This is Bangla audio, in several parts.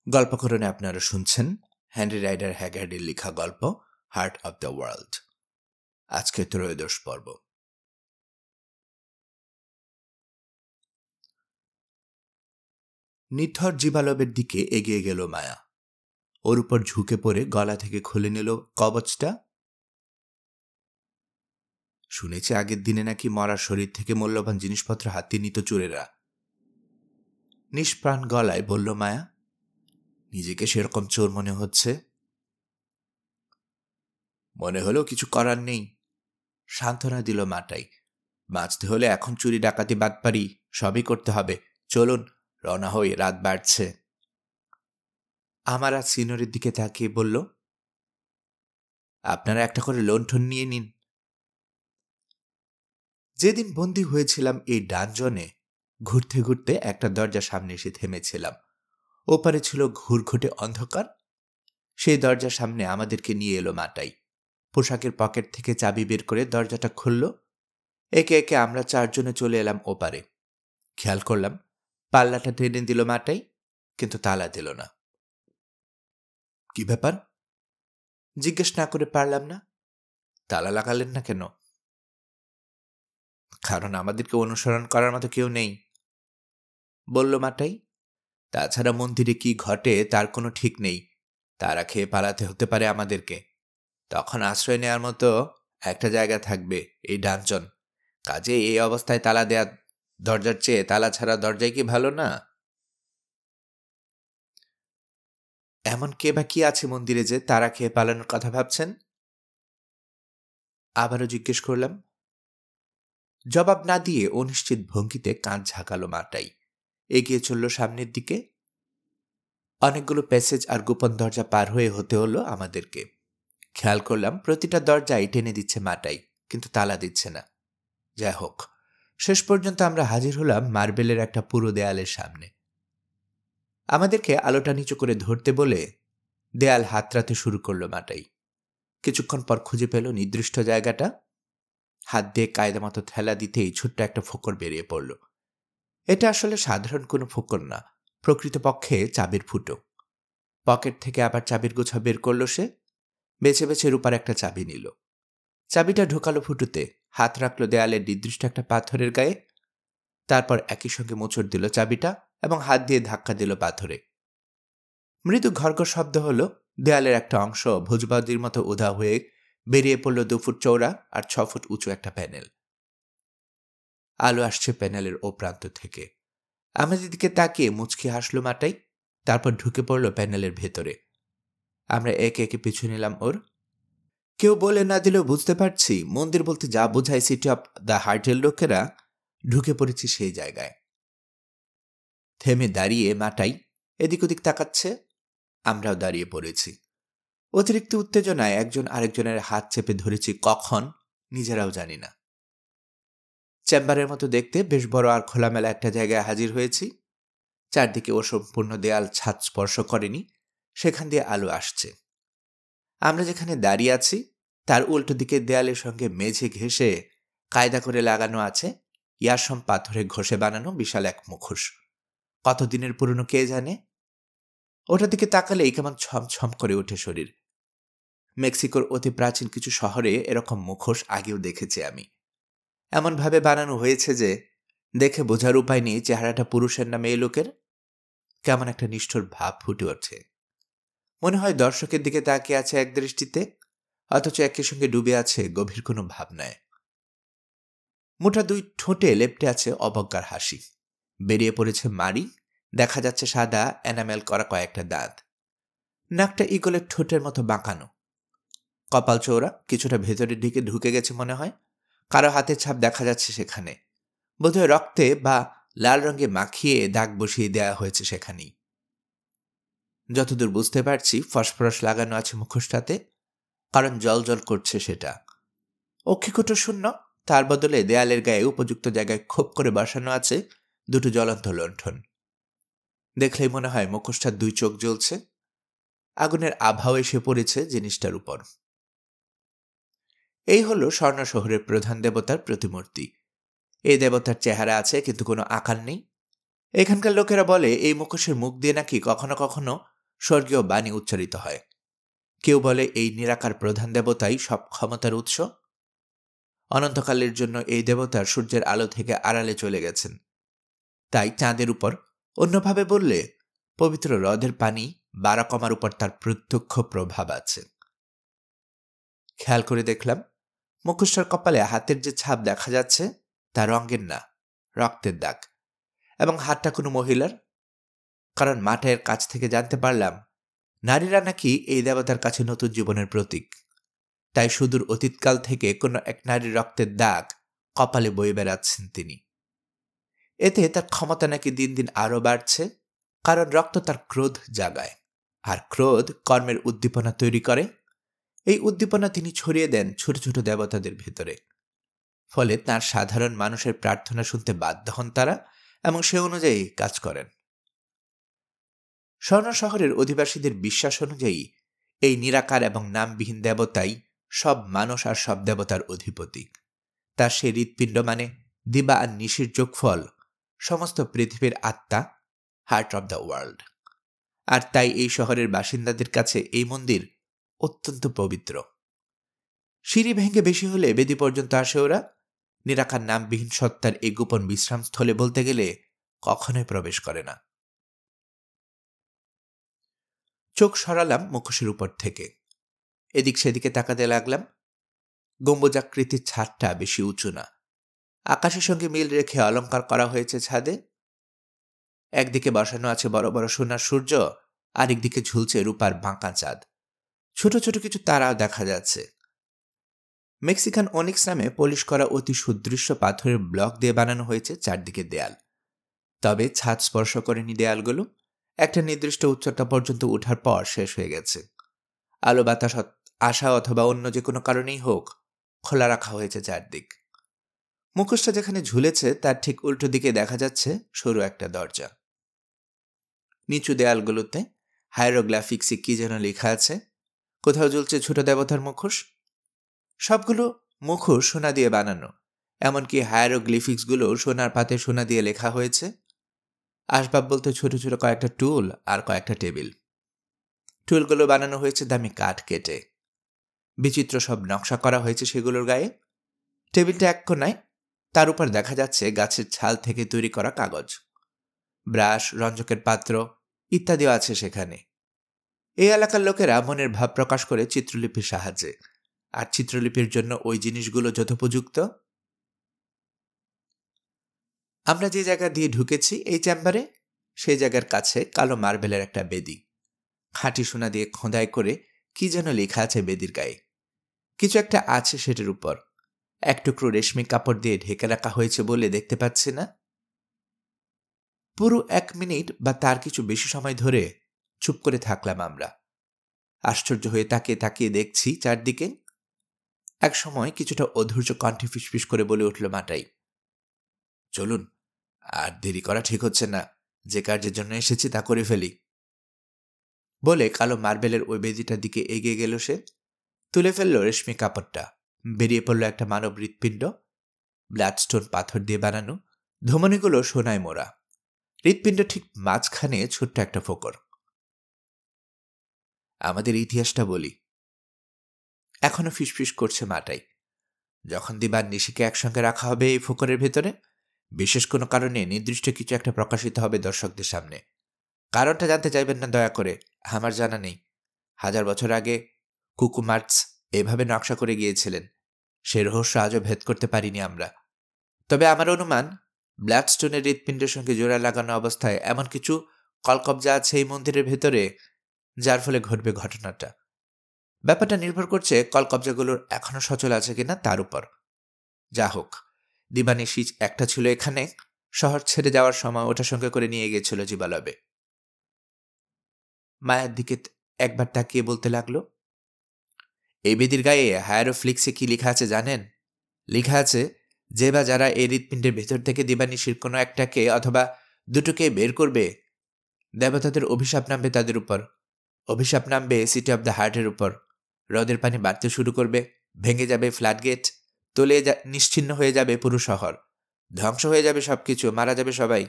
গল্পকরণে আপনারা শুনছেন হেনরি রাইডার হ্যাগার্ডের লেখা গল্প হার্ট অব দ্য ওয়ার্ল্ড। আজকে ত্রয়োদশ পর্ব। নিথর জীবালবের দিকে এগিয়ে গেল মায়া। ওর উপর ঝুঁকে পড়ে গলা থেকে খুলে নিল কবচটা। শুনেছি আগের দিনে নাকি মরার শরীর থেকে মূল্যবান জিনিসপত্র হাতিয়ে নিত চোরেরা। নিষ্প্রাণ গলায় বলল মায়া। নিজেকে সেরকম চোর মনে হচ্ছে। মনে হলেও কিছু করার নেই, সান্ত্বনা দিল মাটাই। বাঁচতে হলে এখন চুরি ডাকাতি বাদ পারি সবই করতে হবে। চলুন রওনা হই, রাত বাড়ছে। আমার আজ সিনিয়রের দিকে তাকিয়ে বলল, আপনারা একটা করে লণ্ঠন নিয়ে নিন। যেদিন বন্দী হয়েছিলাম এই ডানজনে, ঘুরতে ঘুরতে একটা দরজার সামনে এসে থেমেছিলাম। ওপারে ছিল ঘুরঘুটে অন্ধকার। সেই দরজার সামনে আমাদেরকে নিয়ে এলো মাটাই। পোশাকের পকেট থেকে চাবি বের করে দরজাটা খুলল। একে একে আমরা চারজনে চলে এলাম ওপারে। খেয়াল করলাম পাল্লাটা টেনে দিল মাটাই, কিন্তু তালা দিল না। কি ব্যাপার জিজ্ঞেস না করে পারলাম না। তালা লাগালেন না কেন? কারণ আমাদেরকে অনুসরণ করার মতো কেউ নেই, বলল মাটাই। তাছাড়া মন্দিরে কি ঘটে তার কোনো ঠিক নেই। তারা খেয়ে পালাতে হতে পারে আমাদেরকে। তখন আশ্রয় নেওয়ার মতো একটা জায়গা থাকবে এই ডানজন। কাজে এই অবস্থায় তালা দেয়া দরজার চেয়ে তালা ছাড়া দরজায় কি ভালো না? এমন কে বা কি আছে মন্দিরে যে তারা খেয়ে পালানোর কথা ভাবছেন? আবারও জিজ্ঞেস করলাম। জবাব না দিয়ে অনিশ্চিত ভঙ্গিতে কাঁধ ঝাঁকালো মাটাই। এগিয়ে চলল সামনের দিকে। অনেকগুলো প্যাসেজ আর গোপন দরজা পার হয়ে হতে হলো আমাদেরকে। খেয়াল করলাম প্রতিটা দরজায় টেনে দিচ্ছে মাটাই, কিন্তু তালা দিচ্ছে না। যাই হোক, শেষ পর্যন্ত আমরা হাজির হলাম মার্বেলের একটা পুরো দেয়ালের সামনে। আমাদেরকে আলোটা নিচু করে ধরতে বলে দেয়াল হাতড়াতে শুরু করলো মাটাই। কিছুক্ষণ পর খুঁজে পেল নির্দিষ্ট জায়গাটা। হাত দিয়ে কায়দা মতো ঠেলা দিতেই ছোট্ট একটা ফোকর বেরিয়ে পড়ল। এটা আসলে সাধারণ কোনো ফোকর না, প্রকৃতপক্ষে চাবির ফুটো। পকেট থেকে আবার চাবির গোছা বের করল সে। বেছে বেছে রূপার একটা চাবি নিল। চাবিটা ঢোকালো ফুটোতে, হাত রাখলো দেয়ালের নির্দিষ্ট একটা পাথরের গায়ে। তারপর একই সঙ্গে মোচড় দিল চাবিটা এবং হাত দিয়ে ধাক্কা দিল পাথরে। মৃদু ঘর্ঘর শব্দ হলো। দেয়ালের একটা অংশ ভোজবাদির মতো উধাও হয়ে বেরিয়ে পড়ল 2 ফুট চওড়া আর 6 ফুট উঁচু একটা প্যানেল। আলো আসছে প্যানেলের ও প্রান্ত থেকে। আমাদের দিকে তাকিয়ে মুচকি হাসলো মাটাই। তারপর ঢুকে পড়ল প্যানেলের ভেতরে। আমরা একে একে পিছু নিলাম ওর। কেউ বলে না দিলেও বুঝতে পারছি মন্দির বলতে যা বোঝায় সিটি অফ দ্য হার্টের লোকেরা ঢুকে পড়েছি সেই জায়গায়। থেমে দাঁড়িয়ে মাটাই এদিক ওদিক তাকাচ্ছে। আমরাও দাঁড়িয়ে পড়েছি। অতিরিক্ত উত্তেজনায় একজন আরেকজনের হাত চেপে ধরেছি কখন নিজেরাও জানি না। চেম্বারের মতো দেখতে বেশ বড় আর খোলামেলা একটা জায়গায় হাজির হয়েছি। চারদিকে অসম্পূর্ণ দেয়াল ছাদ স্পর্শ করেনি, সেখান দিয়ে আলো আসছে। আমরা যেখানে দাঁড়িয়ে আছি তার উল্টো দিকে দেয়ালের সঙ্গে মেঝে ঘেঁষে কায়দা করে লাগানো আছে ইয়াসম পাথরে ঘষে বানানো বিশাল এক মুখোশ। কতদিনের পুরনো কে জানে। ওটার দিকে তাকালেই কেমন ছমছম করে ওঠে শরীর। মেক্সিকোর অতি প্রাচীন কিছু শহরে এরকম মুখোশ আগেও দেখেছি আমি। এমনভাবে বানানো হয়েছে যে দেখে বোঝার উপায় নেই চেহারাটা পুরুষের না মেয়ে লোকের। কেমন একটা নিষ্ঠুর ভাব ফুটে ওঠে। মনে হয় দর্শকের দিকে তাকিয়ে আছে এক দৃষ্টিতে, অথচ একই সঙ্গে ডুবে আছে গভীর কোনো ভাবনায়। মোটা 2 ঠোঁটে লেপ্টে আছে অবজ্ঞার হাসি। বেরিয়ে পড়েছে মাড়ি, দেখা যাচ্ছে সাদা এনামেল করা কয়েকটা দাঁত। নাকটা ঈগলের ঠোঁটের মতো বাঁকানো। কপাল চওড়া, কিছুটা ভেতরের দিকে ঢুকে গেছে মনে হয়। কারো হাতের ছাপ দেখা যাচ্ছে সেখানে। বোধহয় রক্তে বা লাল রঙে মাখিয়ে দাগ বসিয়ে দেওয়া হয়েছে সেখানেই। যতদূর বুঝতে পারছি ফসফরস লাগানো আছে মুখোশটাতে, কারণ জল জল করছে সেটা। অক্ষিকুটো শূন্য, তার বদলে দেয়ালের গায়ে উপযুক্ত জায়গায় খোপ করে বসানো আছে 2টো জ্বলন্ত লণ্ঠন। দেখলেই মনে হয় মুখোশটার 2 চোখ জ্বলছে। আগুনের আভাও এসে পড়েছে জিনিসটার উপর। এই হলো স্বর্ণ শহরের প্রধান দেবতার প্রতিমূর্তি। এই দেবতার চেহারা আছে কিন্তু কোনো আকার নেই। এখানকার লোকেরা বলে এই মুখোশের মুখ দিয়ে নাকি কখনো কখনো স্বর্গীয় বাণী উচ্চারিত হয়। কেউ বলে এই নিরাকার প্রধান দেবতাই সব ক্ষমতার উৎস। অনন্তকালের জন্য এই দেবতা সূর্যের আলো থেকে আড়ালে চলে গেছেন, তাই চাঁদের উপর, অন্যভাবে বললে পবিত্র হ্রদের পানি বারাকমার উপর তার প্রত্যক্ষ প্রভাব আছে। খেয়াল করে দেখলাম মুখোশটার কপালে হাতের যে ছাপ দেখা যাচ্ছে তা রঙের না, রক্তের দাগ, এবং হাতটা কোনো মহিলার। কারণ মাটায়ের কাছ থেকে জানতে পারলাম নারীরা নাকি এই দেবতার কাছে নতুন জীবনের প্রতীক। তাই সুদূর অতীতকাল থেকে কোনো এক নারীর রক্তের দাগ কপালে বয়ে বেড়াচ্ছেন তিনি। এতে তার ক্ষমতা নাকি দিন দিন আরও বাড়ছে, কারণ রক্ত তার ক্রোধ জাগায়, আর ক্রোধ কর্মের উদ্দীপনা তৈরি করে। এই উদ্দীপনা তিনি ছড়িয়ে দেন ছোট ছোট দেবতাদের ভেতরে। ফলে তার সাধারণ মানুষের প্রার্থনা শুনতে বাধ্য হন তারা, এবং সে অনুযায়ী কাজ করেন। স্বর্ণ শহরের অধিবাসীদের বিশ্বাস অনুযায়ী এই নিরাকার এবং নামবিহীন দেবতাই সব মানুষ আর সব দেবতার অধিপতি। তার সেই হৃৎপিণ্ড মানে দিবা আর নিশির যোগফল সমস্ত পৃথিবীর আত্মা, হার্ট অব দ্য ওয়ার্ল্ড। আর তাই এই শহরের বাসিন্দাদের কাছে এই মন্দির অত্যন্ত পবিত্র। সিঁড়ি ভেঙে বেশি হলে বেদি পর্যন্ত আসে ওরা। নিরাকার নামবিহীন সত্তার এই গোপন বিশ্রামস্থলে বলতে গেলে কখনোই প্রবেশ করে না। চোখ সরালাম মুখোশের উপর থেকে, এদিক সেদিকে তাকাতে লাগলাম। গম্বুজাকৃতির ছাদটা বেশি উঁচু না, আকাশের সঙ্গে মিল রেখে অলঙ্কার করা হয়েছে ছাদে। একদিকে বসানো আছে বড় বড় সোনার সূর্য, আরেকদিকে ঝুলছে রূপার বাঁকা চাঁদ। ছোট ছোট কিছু তারাও দেখা যাচ্ছে। মেক্সিকান অনিক্স নামে পলিশ করা অতি সুদৃশ্য পাথরের ব্লক দিয়ে বানানো হয়েছে চারদিকে দেয়াল। তবে ছাদ স্পর্শ করেনি দেয়ালগুলো। একটা নির্দিষ্ট উচ্চতা পর্যন্ত ওঠার পর শেষ হয়ে গেছে। আলো বাতাস আসা অথবা অন্য যে কোনো কারণেই হোক, খোলা রাখা হয়েছে চারদিক। মুখোশটা যেখানে ঝুলেছে তার ঠিক উল্টো দিকে দেখা যাচ্ছে সরু একটা দরজা। নিচু দেয়ালগুলোতে হাইরোগ্রাফিক্সে কি যেন লেখা আছে। কোথাও ঝুলছে ছোট দেবতার মুখোশ। সবগুলো মুখোশ সোনা দিয়ে বানানো, এমনকি হাইরোগ্লিফিক্সগুলো সোনার পাতে সোনা দিয়ে লেখা হয়েছে। আসবাব বলতে ছোট ছোট কয়েকটা টুল আর কয়েকটা টেবিল। টুলগুলো বানানো হয়েছে দামি কাঠ কেটে। বিচিত্র সব নকশা করা হয়েছে সেগুলোর গায়ে। টেবিলটা এক কোণায়, তার উপর দেখা যাচ্ছে গাছের ছাল থেকে তৈরি করা কাগজ, ব্রাশ, রঞ্জকের পাত্র ইত্যাদিও আছে সেখানে। এই এলাকার লোকেরা মনের ভাব প্রকাশ করে চিত্রলিপির সাহায্যে, আর চিত্রলিপির জন্য ওই জিনিসগুলো যথোপযুক্ত। আমরা যে জায়গা দিয়ে ঢুকেছি এই চেম্বারে, সেই জায়গার কাছে কালো মার্বেলের একটা বেদি। খাঁটি সোনা দিয়ে খোদাই করে কি যেন লেখা আছে বেদির গায়ে। কিছু একটা আছে সেটার উপর। এক টুকরো রেশমি কাপড় দিয়ে ঢেকে রাখা হয়েছে বলে দেখতে পাচ্ছি না। পুরো 1 মিনিট বা তার কিছু বেশি সময় ধরে চুপ করে থাকলাম আমরা। আশ্চর্য হয়ে তাকিয়ে তাকিয়ে দেখছি চারদিকে। এক সময় কিছুটা অধৈর্য কণ্ঠে ফিসফিস করে বলে উঠল মাটাই, চলুন, আর দেরি করা ঠিক হচ্ছে না, যে কার্যের জন্য এসেছি তা করে ফেলি। বলে কালো মার্বেলের ওই বেদিটার দিকে এগিয়ে গেল সে। তুলে ফেলল রেশমি কাপড়টা। বেরিয়ে পড়ল একটা মানব হৃৎপিণ্ড, ব্লাডস্টোন পাথর দিয়ে বানানো, ধমনীগুলো সোনায় মোড়া। হৃৎপিণ্ড ঠিক মাঝখানে ছোট্ট একটা ফোকর। আমাদের ইতিহাসটা বলি, এখনো ফিসফিস করছে মাটাই। যখন দিবার নিশিকে একসঙ্গে রাখা হবে এই ফোকরের ভেতরে, বিশেষ কোনো কারণে নির্দিষ্ট কিছু একটা প্রকাশিত হবে দর্শকদের সামনে। কারণটা জানতে চাইবেন না দয়া করে, আমার জানা নেই। 1000 বছর আগে কুকু মার্কস এভাবে নকশা করে গিয়েছিলেন। সে রহস্য আজও ভেদ করতে পারিনি আমরা। তবে আমার অনুমান, ব্লাডস্টোনের হৃৎপিণ্ডের সঙ্গে জোড়া লাগানো অবস্থায় এমন কিছু কলকবজা আছে এই মন্দিরের ভেতরে, যার ফলে ঘটবে ঘটনাটা। ব্যাপারটা নির্ভর করছে কলকবজাগুলোর এখনো সচল আছে কিনা তার উপর। যা হোক, দিবানিশি একটা ছিল এখানে, শহর ছেড়ে যাওয়ার সময় ওটা সঙ্গে করে নিয়ে গিয়েছিল জীবালবে। মায়ের দিকে একবার তাকিয়ে বলতে লাগলো, এই বেদির গায়ে হায়ারোফ্লিক্সে কি লেখা আছে জানেন? লেখা আছে, যে বা যারা এই হৃৎপিণ্ডের ভেতর থেকে দিবানিশির কোনো একটাকে অথবা দুটোকে বের করবে, দেবতাদের অভিশাপ নামবে তাদের উপর। অভিশাপ নামবে সিটি অব দ্য হার্টের উপর। হ্রদের পানি বাড়তে শুরু করবে, ভেঙে যাবে ফ্ল্যাটগেট, নিশ্চিহ্ন হয়ে যাবে পুরো শহর, ধ্বংস হয়ে যাবে সবকিছু, মারা যাবে সবাই।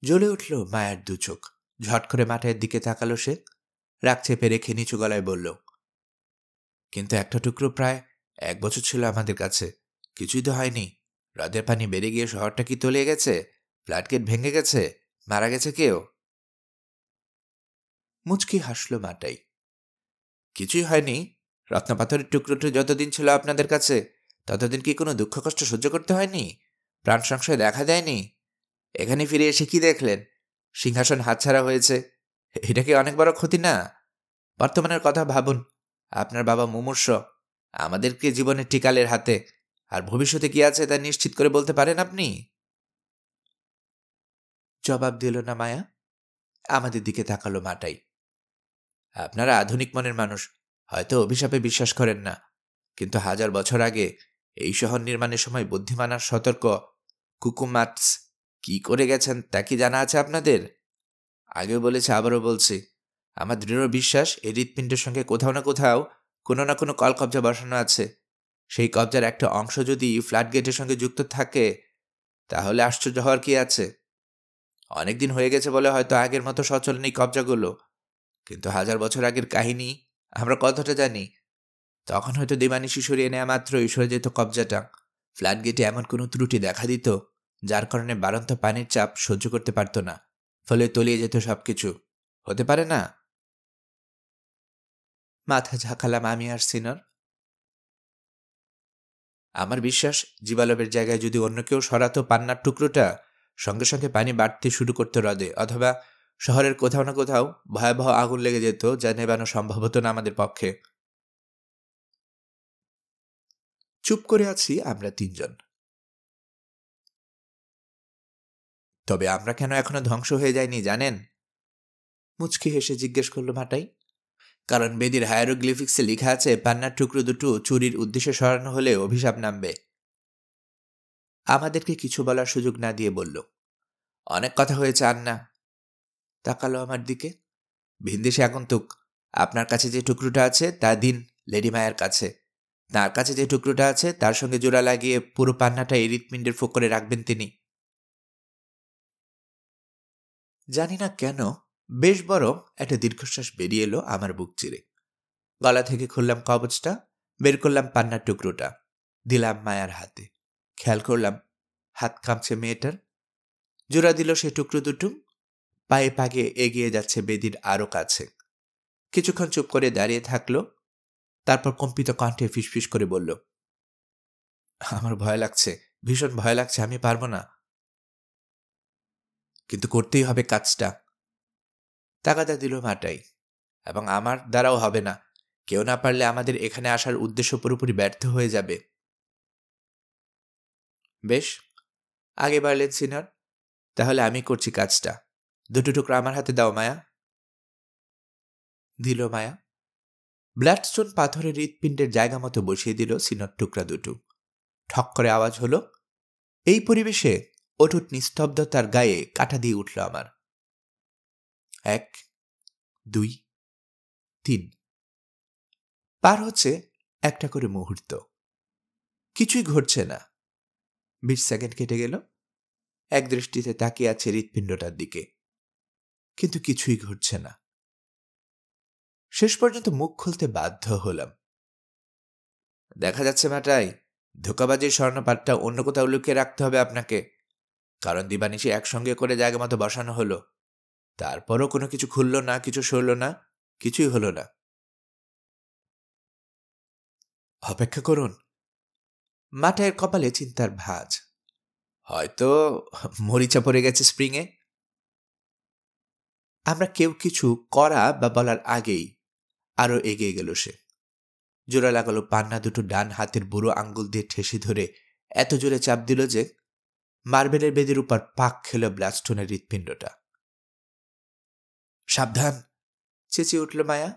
জ্বলে উঠল মায়ার 2 চোখ। ঝট করে মাথায়ের দিকে তাকালো সে। রাগ চেপে রেখে নিচু গলায় বলল, কিন্তু একটা টুকরো প্রায় 1 বছর ছিল আমাদের কাছে, কিছুই তো হয়নি। হ্রদের পানি বেড়ে গিয়ে শহরটা কি তলিয়ে গেছে? ফ্ল্যাটগেট ভেঙে গেছে? মারা গেছে কেউ? মুচকি হাসল মাটাই। কিছুই হয়নি। রত্নপাথরের টুকরোটি যতদিন ছিল আপনাদের কাছে ততদিন কি কোনো দুঃখ কষ্ট সহ্য করতে হয়নি? প্রাণ সংশয় দেখা দেয়নি? এখানে ফিরে এসে কি দেখলেন? সিংহাসন হাতছাড়া হয়েছে। এটা কি অনেক বড় ক্ষতি না? বর্তমানের কথা ভাবুন। আপনার বাবা মুমূর্ষ, আমাদেরকে জীবনে টিকালের হাতে। আর ভবিষ্যতে কি আছে তা নিশ্চিত করে বলতে পারেন আপনি? জবাব দিল না মায়া। আমাদের দিকে তাকালো মাটাই। আপনারা আধুনিক মনের মানুষ, হয়তো অভিশাপে বিশ্বাস করেন না, কিন্তু 1000 বছর আগে এই শহর নির্মাণের সময় বুদ্ধিমান আর সতর্ক কুকুমাটস কি করে গেছেন তা কি জানা আছে আপনাদের? আগেও বলেছি, আবারও বলছি, আমার দৃঢ় বিশ্বাস এই হৃৎপিণ্ডের সঙ্গে কোথাও না কোথাও কোনো না কোনো কল কবজা বসানো আছে। সেই কবজার একটা অংশ যদি ফ্ল্যাট গেটের সঙ্গে যুক্ত থাকে তাহলে আশ্চর্য হওয়ার কি আছে? অনেকদিন হয়ে গেছে বলে হয়তো আগের মতো সচল নেই কবজাগুলো, কিন্তু 1000 বছর আগের কাহিনী আমরা কতটা জানি? তখন হয়তো দিবানিশি সরিয়ে নেওয়া মাত্রই সরে যেত কবজাটা। ফ্ল্যাট গেটে এমন কোনো ত্রুটি দেখা দিত যার কারণে বাড়ন্ত পানির চাপ সহ্য করতে পারত না, ফলে তলিয়ে যেত সবকিছু। হতে পারে না? মাথা ঝাঁকালাম আমি আর সিনর। আমার বিশ্বাস, জীবালবের জায়গায় যদি অন্য কেউ সরাতো পান্নার টুকরোটা, সঙ্গে সঙ্গে পানি বাড়তে শুরু করতো হ্রদে, অথবা শহরের কোথাও না কোথাও ভয়াবহ আগুন লেগে যেত যা নেবানো সম্ভব হতো না আমাদের পক্ষে। চুপ করে আছি আমরা তিনজন। তবে আমরা কেন এখনো ধ্বংস হয়ে যায়নি জানেন? মুচকি হেসে জিজ্ঞেস করল মাটাই। কারণ বেদির হায়ারোগ্লিফিক্সে লেখা আছে পান্নার টুকরো দুটো চুরির উদ্দেশ্যে সরানো হলে অভিশাপ নামবে। আমাদেরকে কিছু বলার সুযোগ না দিয়ে বলল, অনেক কথা হয়েছে আন্না। তাকালো আমার দিকে। ভিনদেশে আগন্তুক, আপনার কাছে যে টুকরোটা আছে তা দিন লেডি মায়ের কাছে। তার কাছে যে টুকরোটা আছে তার সঙ্গে জোড়া লাগিয়ে পুরো পান্নাটা এই হৃৎপিণ্ডের ফোকরে রাখবেন তিনি। জানি না কেন বেশ বড় একটা দীর্ঘশ্বাস বেরিয়ে এলো আমার বুক চিরে। গলা থেকে খুললাম কবচটা, বের করলাম পান্নার টুকরোটা, দিলাম মায়ার হাতে। খেয়াল করলাম হাত কাঁপছে মেয়েটার। জোড়া দিল সে টুকরো দুটো। পায়ে পাগে এগিয়ে যাচ্ছে বেদির আরো কাছে। কিছুক্ষণ চুপ করে দাঁড়িয়ে থাকলো, তারপর কম্পিত কণ্ঠে ফিসফিস করে বলল, আমার ভয় লাগছে, ভীষণ ভয় লাগছে, আমি পারবো না। কিন্তু করতেই হবে কাজটা। তাগাদা দিল মাটাই। এবং আমার দ্বারাও হবে না। কেউ না পারলে আমাদের এখানে আসার উদ্দেশ্য পুরোপুরি ব্যর্থ হয়ে যাবে। বেশ, আগে বাড়লেন সিনিয়র, তাহলে আমি করছি কাজটা। দুটো টুকরো আমার হাতে দাও মায়া। দিল মায়া। ব্ল্যাডস্টোন পাথরের হৃৎপিণ্ডের জায়গা মতো বসিয়ে দিল সিনিয়র টুকরা দুটো। ঠক করে আওয়াজ হলো। এই পরিবেশে অটুট নিস্তব্ধতার গায়ে কাটা দিয়ে উঠল আমার। 1, 2, 3 পার হচ্ছে একটা করে মুহূর্ত। কিছুই ঘটছে না। 20 সেকেন্ড কেটে গেল। এক দৃষ্টিতে তাকিয়ে আছে হৃৎপিণ্ডটার দিকে, কিন্তু কিছুই ঘটছে না। শেষ পর্যন্ত মুখ খুলতে বাধ্য হলাম। দেখা যাচ্ছে মাটাই, ধোকাবাজির স্বর্ণপাতটা অন্য কোথাও লুকিয়ে রাখতে হবে আপনাকে। কারণ দিবানিশি একসঙ্গে করে জায়গা মতো বসানো হলো, তারপরও কোনো কিছু খুলল না, কিছু সরল না, কিছুই হলো না। অপেক্ষা করুন। মাটায়ের কপালে চিন্তার ভাঁজ। হয়তো মরিচা পড়ে গেছে স্প্রিংয়ে। আমরা কেউ কিছু করা বা বলার আগেই আরো এগিয়ে গেল সে। জোড়া লাগালো পান্না দুটো ডান হাতের বুড়ো আঙ্গুল দিয়ে ঠেসে ধরে এত জোরে চাপ দিল যে মার্বেলের বেদির উপর পাক খেল ব্লাস্টনের হৃৎপিণ্ডটা। সাবধান, চেঁচিয়ে উঠল মায়া।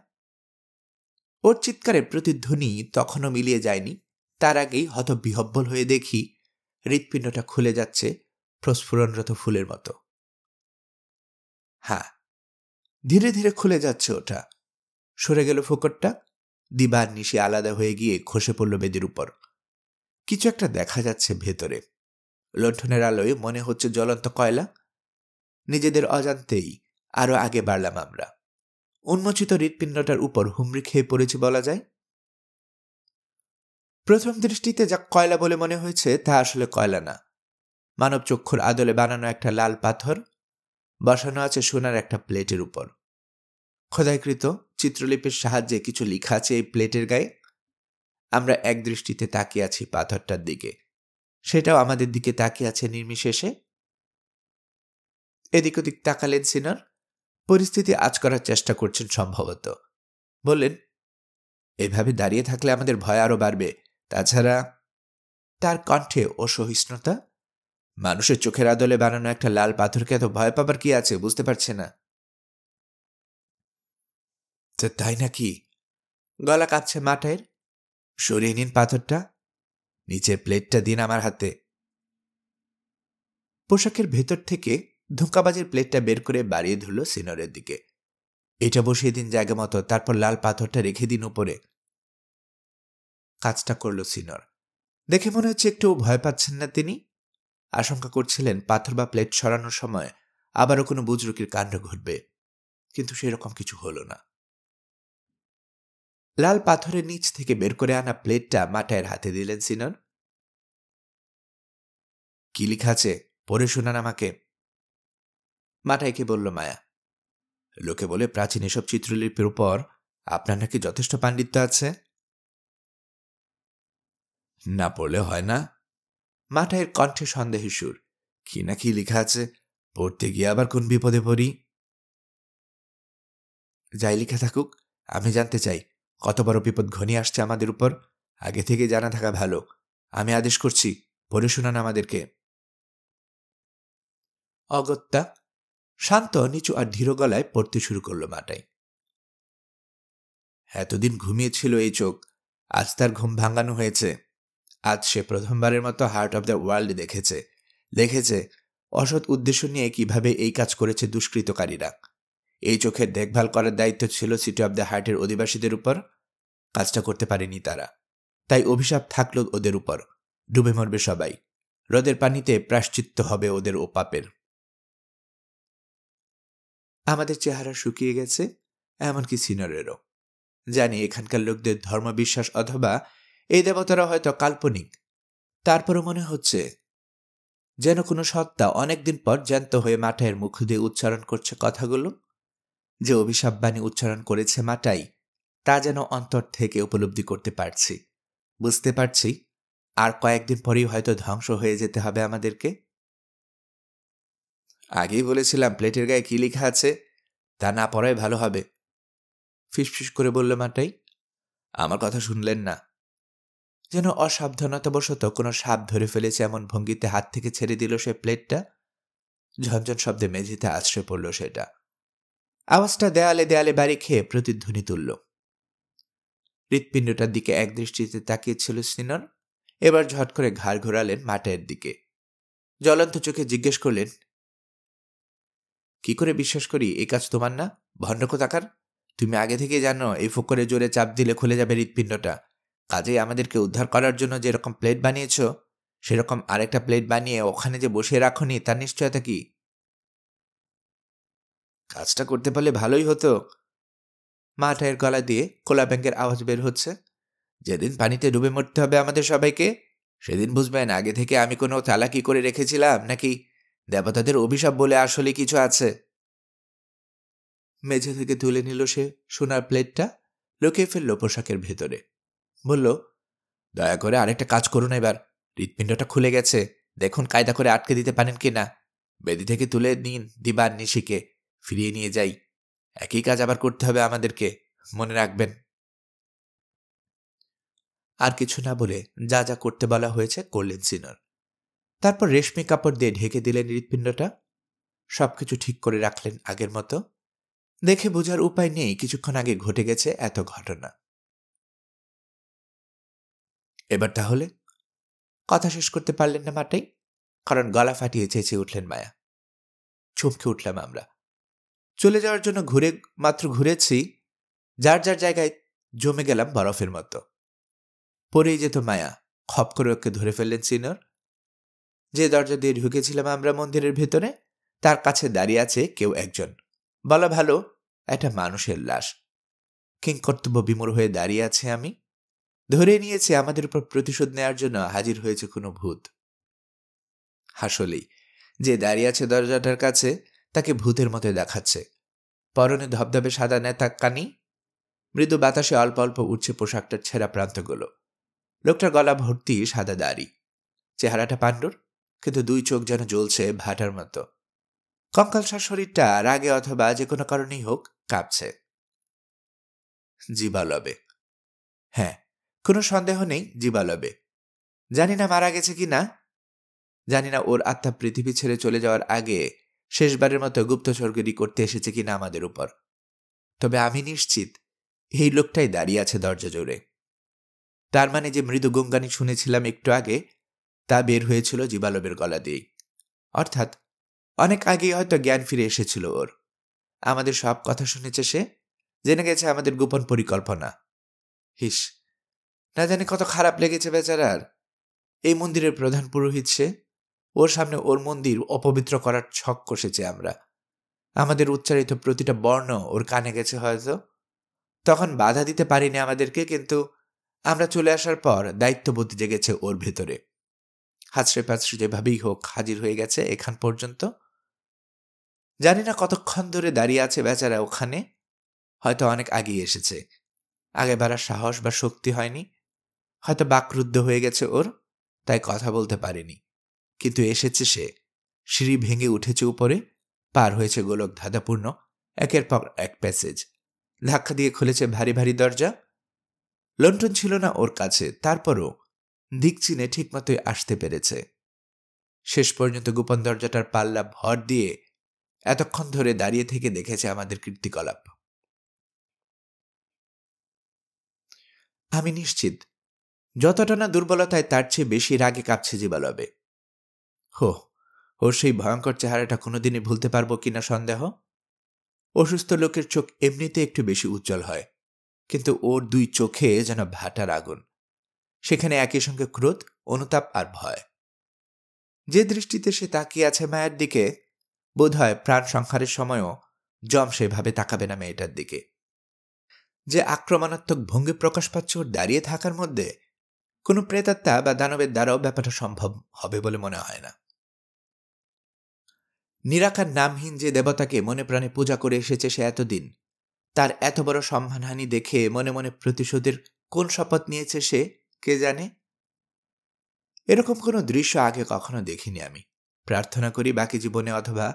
ওর চিৎকারের প্রতিধ্বনি তখনও মিলিয়ে যায়নি। তার আগেই হতবিহ্বল হয়ে দেখি হৃৎপিণ্ডটা খুলে যাচ্ছে প্রস্ফুরণরত ফুলের মতো। হ্যাঁ, ধীরে ধীরে খুলে যাচ্ছে ওটা। সরে গেল ফোকরটা। দিবার নিশি আলাদা হয়ে গিয়ে খসে পড়ল বেদির উপর। কিছু একটা দেখা যাচ্ছে ভেতরে। লণ্ঠনের আলোয় মনে হচ্ছে জ্বলন্ত কয়লা। নিজেদের অজান্তেই আরো আগে বাড়লাম আমরা। উন্মোচিত হৃৎপিণ্ডটার উপর হুমড়ি খেয়ে পড়েছি বলা যায়। প্রথম দৃষ্টিতে যা কয়লা বলে মনে হয়েছে তা আসলে কয়লা না, মানব চক্ষুর আদলে বানানো একটা লাল পাথর বসানো আছে সোনার একটা প্লেটের উপর। খোদাইকৃত চিত্রলিপির সাহায্যে কিছু লেখা আছে এই প্লেটের গায়ে। আমরা এক দৃষ্টিতে তাকিয়ে আছি পাথরটার দিকে, সেটাও আমাদের দিকে তাকিয়ে আছে নির্বিশেষে। এদিক ওদিক তাকালেন সিনার, পরিস্থিতি আঁচ করার চেষ্টা করছেন সম্ভবত। বললেন, এভাবে দাঁড়িয়ে থাকলে আমাদের ভয় আরো বাড়বে, তাছাড়া। তার কণ্ঠে অসহিষ্ণুতা। মানুষের চোখের আদলে বানানো একটা লাল পাথরকে এত ভয় পাবার কি আছে বুঝতে পারছে না। তাই নাকি? গলা কাঁপছে মাটায়ের। সরিয়ে নিন পাথরটা, নিচের প্লেটটা দিন আমার হাতে। পোশাকের ভেতর থেকে ধোঁকাবাজির প্লেটটা বের করে বাড়িয়ে ধরল সিনরের দিকে। এটা বসিয়ে দিন জায়গা মতো, তারপর লাল পাথরটা রেখে দিন উপরে। কাজটা করল সিনর। দেখে মনে হচ্ছে একটু ভয় পাচ্ছেন না তিনি। আশঙ্কা করছিলেন পাথর বা প্লেট সরানোর সময় আবারও কোনো বুজরুকির কাণ্ড ঘটবে, কিন্তু সেরকম কিছু হলো না। লাল পাথরের নিচ থেকে বের করে আনা প্লেটটা মাটায়ের হাতে দিলেন সিনর। কি লেখা আছে পড়ে শোনান আমাকে। মাটাইকে বলল মায়া। লোকে বলে প্রাচীন এসব চিত্রলিপির উপর আপনার নাকি যথেষ্ট পাণ্ডিত্য আছে। না পড়লে হয় না। মাটায়ের কণ্ঠে সন্দেহের সুর। কি না কি লেখা আছে, পড়তে গিয়ে আবার কোন বিপদে পড়ি। যাই লেখা থাকুক, আমি জানতে চাই কত বড় বিপদ ঘনিয়ে আসছে আমাদের উপর। আগে থেকে জানা থাকা ভালো। আমি আদেশ করছি, পড়ে শোনান আমাদেরকে। অগত্যা শান্ত, নিচু আর ধীর গলায় পড়তে শুরু করল মাটাই। এতদিন ঘুমিয়েছিল এই চোখ, আজ তার ঘুম ভাঙানো হয়েছে। আজ সে প্রথমবারের মতো হার্ট অব দ্য ওয়ার্ল্ড দেখেছে অসৎ উদ্দেশ্য নিয়ে কিভাবে এই কাজ করেছে দুষ্কৃতকারীরা। এই চোখের দেখভাল করার দায়িত্ব ছিল সিটি অব দ্য হার্টের অধিবাসীদের উপর। কাজটা করতে পারেনি তারা, তাই অভিশাপ থাকল ওদের উপর। ডুবে মরবে সবাই, হ্রদের পানিতে প্রায়শ্চিত্ত হবে ওদের ও পাপের। আমাদের চেহারা শুকিয়ে গেছে, এমনকি সিনরেরও। জানি এখানকার লোকদের ধর্মবিশ্বাস অথবা এই দেবতারা হয়তো কাল্পনিক, তারপরও মনে হচ্ছে যেন কোনো সত্তা অনেকদিন পর জ্যান্ত হয়ে মাটাইয়ের মুখ দিয়ে উচ্চারণ করছে কথাগুলো। যে অভিশাপ বাণী উচ্চারণ করেছে মাটাই, তা যেন অন্তর থেকে উপলব্ধি করতে পারছি, বুঝতে পারছি আর কয়েকদিন পরেই হয়তো ধ্বংস হয়ে যেতে হবে আমাদেরকে। আগেই বলেছিলাম প্লেটের গায়ে কি লেখা আছে তা না পড়াই ভালো হবে, ফিসফিস করে বলল মাটাই। আমার কথা শুনলেন না। যেন অসাবধানতাবশত কোনো সাপ ধরে ফেলেছে এমন ভঙ্গিতে হাত থেকে ছেড়ে দিল সে প্লেটটা। ঝনঝন শব্দে মেঝেতে আছড়ে পড়ল সেটা। আওয়াজটা দেয়ালে দেয়ালে বাড়ি খেয়ে প্রতিধ্বনি তুলল। হৃৎপিণ্ডটার দিকে এক দৃষ্টিতে তাকিয়েছিল সিনর। এবার ঝট করে ঘাড় ঘোরালেন মাটায়ের দিকে। জ্বলন্ত চোখে জিজ্ঞেস করলেন, কি করে বিশ্বাস করি এই কাজ তোমার না, ভণ্ড কোথাকার? তুমি আগে থেকে জানো এই ফোকরে জোরে চাপ দিলে খুলে যাবে হৃৎপিণ্ডটা। কাজেই আমাদেরকে উদ্ধার করার জন্য যেরকম প্লেট বানিয়েছ, সেরকম আরেকটা প্লেট বানিয়ে ওখানে যে বসিয়ে রাখনি তার নিশ্চয়তা কি? কাজটা করতে পারলে ভালোই হতো। মাটায়ের গলা দিয়ে কোলা ব্যাঙের আওয়াজ বের হচ্ছে। যেদিন পানিতে ডুবে মরতে হবে আমাদের সবাইকে, সেদিন বুঝবেন আগে থেকে আমি কোনো চালাকি করে রেখেছিলাম নাকি দেবতাদের অভিশাপ বলে আসলে কিছু আছে। মেঝে থেকে তুলে নিল সে সোনার প্লেটটা, লুকিয়ে ফেলল পোশাকের ভেতরে। বলল, দয়া করে আরেকটা কাজ করুন এবার। হৃৎপিণ্ডটা খুলে গেছে, দেখুন কায়দা করে আটকে দিতে পারেন কি না। বেদি থেকে তুলে নিন দিবার নিশিকে, ফিরিয়ে নিয়ে যাই। একই কাজ আবার করতে হবে আমাদেরকে, মনে রাখবেন। আর কিছু না বলে যা যা করতে বলা হয়েছে করলেন সিনর। তারপর রেশমি কাপড় দিয়ে ঢেকে দিলেন হৃৎপিণ্ডটা। সবকিছু ঠিক করে রাখলেন আগের মতো। দেখে বোঝার উপায় নেই কিছুক্ষণ আগে ঘটে গেছে এত ঘটনা। এবার তাহলে? কথা শেষ করতে পারলেন না মাটাই, কারণ গলা ফাটিয়ে চেঁচিয়ে উঠলেন মায়া। চমকে উঠলাম আমরা। চলে যাওয়ার জন্য মাত্র ঘুরেছি, যার যার জায়গায় জমে গেলাম বরফের মতো। পরেই যেত মায়া। খপ করে ওকে ধরে ফেললেন সিনর। যে দরজা দিয়ে ঢুকেছিলাম আমরা মন্দিরের ভেতরে, তার কাছে দাঁড়িয়ে আছে কেউ একজন। বলা ভালো একটা মানুষের লাশ। কিংকর্তব্য বিমূঢ় হয়ে দাঁড়িয়ে আছে আমি। ধরে নিয়েছে আমাদের উপর প্রতিশোধ নেওয়ার জন্য হাজির হয়েছে কোনো ভূত। আসলেই যে দাঁড়িয়ে আছে দরজাটার কাছে তাকে ভূতের মতো দেখাচ্ছে। পরনে ধবধবে সাদা নেতা কানি, মৃদু বাতাসে অল্প অল্প উঠছে পোশাকটার ছেঁড়া প্রান্তগুলো। লোকটার গলা ভর্তি সাদা দাড়ি, চেহারাটা পাণ্ডুর, কিন্তু দুই চোখ যেন জ্বলছে ভাটার মতো। কঙ্কালসার শরীরটা রাগে অথবা যে কোনো কারণেই হোক কাঁপছে। জীবালবে, হ্যাঁ, কোনো সন্দেহ নেই জীবালবে। জানি না মারা গেছে কি না, জানি না ওর আত্মা পৃথিবী ছেড়ে চলে যাওয়ার আগে শেষবারের মতো গুপ্তচরগিরি করতে এসেছে কিনা আমাদের উপর। তবে আমি নিশ্চিত এই লোকটাই দাঁড়িয়ে আছে দরজা জোরে। তার মানে যে মৃদু গুঙ্গানি শুনেছিলাম একটু আগে, তা বের হয়েছিল জীবালবের গলা দিয়েই। অর্থাৎ অনেক আগেই হয়তো জ্ঞান ফিরে এসেছিল ওর। আমাদের সব কথা শুনেছে সে, জেনে গেছে আমাদের গোপন পরিকল্পনা। হিস, না জানি কত খারাপ লেগেছে বেচারার। এই মন্দিরের প্রধান পুরোহিত সে, ওর সামনে ওর মন্দির অপবিত্র করার ছক কষেছে আমরা। আমাদের উচ্চারিত প্রতিটা বর্ণ ওর কানে গেছে হয়তো। তখন বাধা দিতে পারিনি আমাদেরকে, কিন্তু আমরা চলে আসার পর দায়িত্ববোধ জেগেছে ওর ভেতরে। হাঁচড়ে পাঁচড়ে যেভাবেই হোক হাজির হয়ে গেছে এখান পর্যন্ত। জানি না কতক্ষণ ধরে দাঁড়িয়ে আছে বেচারা ওখানে। হয়তো অনেক আগেই এসেছে, আগে বাড়ার সাহস বা শক্তি হয়নি, হয়তো বাকরুদ্ধ হয়ে গেছে ওর, তাই কথা বলতে পারেনি। কিন্তু এসেছে সে, সিঁড়ি ভেঙে উঠেছে উপরে, পার হয়েছে গোলক ধাঁধাপূর্ণ একের পর এক প্যাসেজ, ধাক্কা দিয়ে খুলেছে ভারী ভারী দরজা। লণ্ঠন ছিল না ওর কাছে, তারপরও দিক চিনে ঠিকমতোই আসতে পেরেছে। শেষ পর্যন্ত গোপন দরজাটার পাল্লা ভর দিয়ে এতক্ষণ ধরে দাঁড়িয়ে থেকে দেখেছে আমাদের কীর্তিকলাপ। আমি নিশ্চিত যতটা না দুর্বলতায় তার চেয়ে বেশি রাগে কাঁপছে জীবালবে। হো, ওর সেই ভয়ঙ্কর চেহারাটা কোনোদিনই ভুলতে পারবো কিনা সন্দেহ। অসুস্থ লোকের চোখ এমনিতে একটু বেশি উজ্জ্বল হয়, কিন্তু ওর দুই চোখে যেন ভাটার আগুন। সেখানে একই সঙ্গে ক্রোধ, অনুতাপ আর ভয়। যে দৃষ্টিতে সে তাকিয়ে আছে মায়ের দিকে, বোধহয় প্রাণ সংহারের সময়ও যম সেভাবে তাকাবে না মেয়েটার দিকে। যে আক্রমণাত্মক ভঙ্গি প্রকাশ পাচ্ছে ওর দাঁড়িয়ে থাকার মধ্যে, কোনো প্রেতাত্মা বা দানবের দ্বারাও ব্যাপারটা সম্ভব হবে বলে মনে হয় না। নিরাকার নামহীন যে দেবতাকে মনে প্রাণে পূজা করে এসেছে সে এতদিন, তার এত বড় সম্মানহানি দেখে মনে মনে প্রতিশোধের কোন শপথ নিয়েছে সে কে জানে। এরকম কোনো দৃশ্য আগে কখনো দেখিনি আমি। প্রার্থনা করি বাকি জীবনে অথবা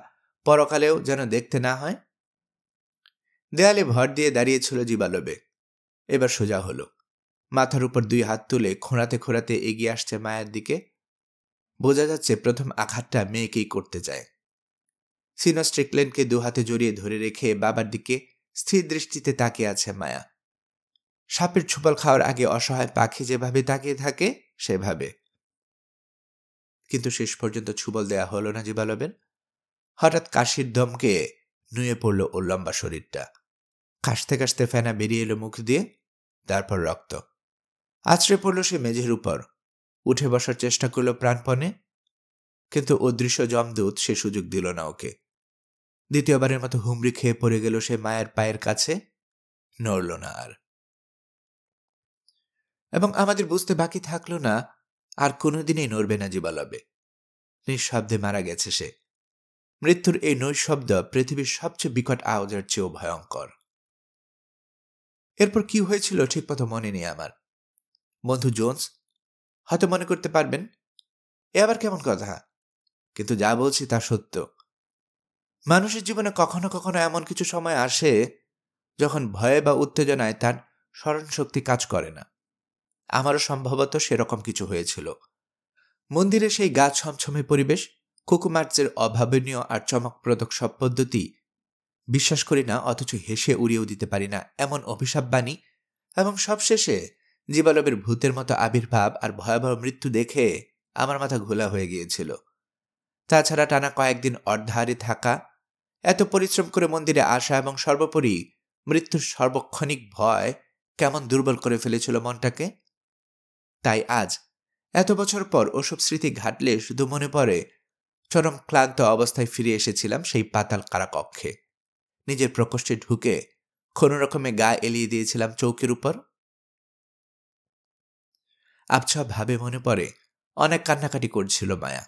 পরকালেও যেন দেখতে না হয়। দেয়ালে ভর দিয়ে দাঁড়িয়েছিল জীবালবে, এবার সোজা হলো। মাথার উপর দুই হাত তুলে খোঁড়াতে খোঁড়াতে এগিয়ে আসছে মায়ের দিকে। বোঝা যাচ্ছে প্রথম আঘাতটা মেয়েকেই করতে চায়। সিনো স্ট্রিকল্যান্ডকে দু হাতে জড়িয়ে ধরে রেখে বাবার দিকে স্থির দৃষ্টিতে তাকিয়ে আছে মায়া। সাপের ছুপাল খাওয়ার আগে অসহায় পাখি যেভাবে তাকিয়ে থাকে সেভাবে। কিন্তু শেষ পর্যন্ত ছুবল দেয়া হলো না জীবালবের। হঠাৎ কাশির দমকে নুয়ে পড়ল ওর লম্বা শরীরটা। কাশতে কাশতে ফেনা বেরিয়ে এলো মুখ দিয়ে, তারপর রক্ত। আছড়ে পড়ল সে মেঝের উপর। উঠে বসার চেষ্টা করল প্রাণপণে, কিন্তু অদৃশ্য যমদূত সে সুযোগ দিল না ওকে। দ্বিতীয়বারের মতো হুমড়ি খেয়ে পড়ে গেল সে মায়ের পায়ের কাছে, নড়ল না আর। এবং আমাদের বুঝতে বাকি থাকলো না আর কোনোদিনই নড়বে না জীবালবে। নিঃশব্দে মারা গেছে সে। মৃত্যুর এই নৈশব্দ পৃথিবীর সবচেয়ে বিকট আওয়াজের চেয়েও ভয়ঙ্কর। এরপর কি হয়েছিল ঠিকমতো মনে নেই আমার। বন্ধু জোন্স হয়তো মনে করতে পারবেন এ আবার কেমন কথা, কিন্তু যা বলছি তা সত্য। মানুষের জীবনে কখনো কখনো এমন কিছু সময় আসে যখন ভয়ে বা উত্তেজনায় তার স্মরণশক্তি কাজ করে না। আমারও সম্ভবত সেরকম কিছু হয়েছিল। মন্দিরে সেই গাছ ছমছমে পরিবেশ, কুকুমার্চের অভাবনীয় আর চমকপ্রদক সব পদ্ধতি বিশ্বাস করি না, অথচ হেসে উড়িয়েও দিতে পারি না এমন অভিশাপ বাণী, এবং সবশেষে জীবালবের ভূতের মতো আবির্ভাব আর ভয়াবহ মৃত্যু দেখে আমার মাথা ঘোলা হয়ে গিয়েছিল। তাছাড়া টানা কয়েকদিন অর্ধাহারে থাকা, এত পরিশ্রম করে মন্দিরে আসা এবং সর্বোপরি মৃত্যুর সর্বক্ষণিক ভয় কেমন দুর্বল করে ফেলেছিল মনটাকে। তাই আজ এত বছর পর ওসব স্মৃতি ঘাটলে শুধু মনে পড়ে চরম ক্লান্ত অবস্থায় ফিরে এসেছিলাম সেই পাতাল কারাকক্ষে। নিজের প্রকোষ্ঠে ঢুকে কোনো রকমে গা এলিয়ে দিয়েছিলাম চৌকির উপর। আবছা ভাবে মনে পড়ে অনেক কান্নাকাটি করছিল মায়া।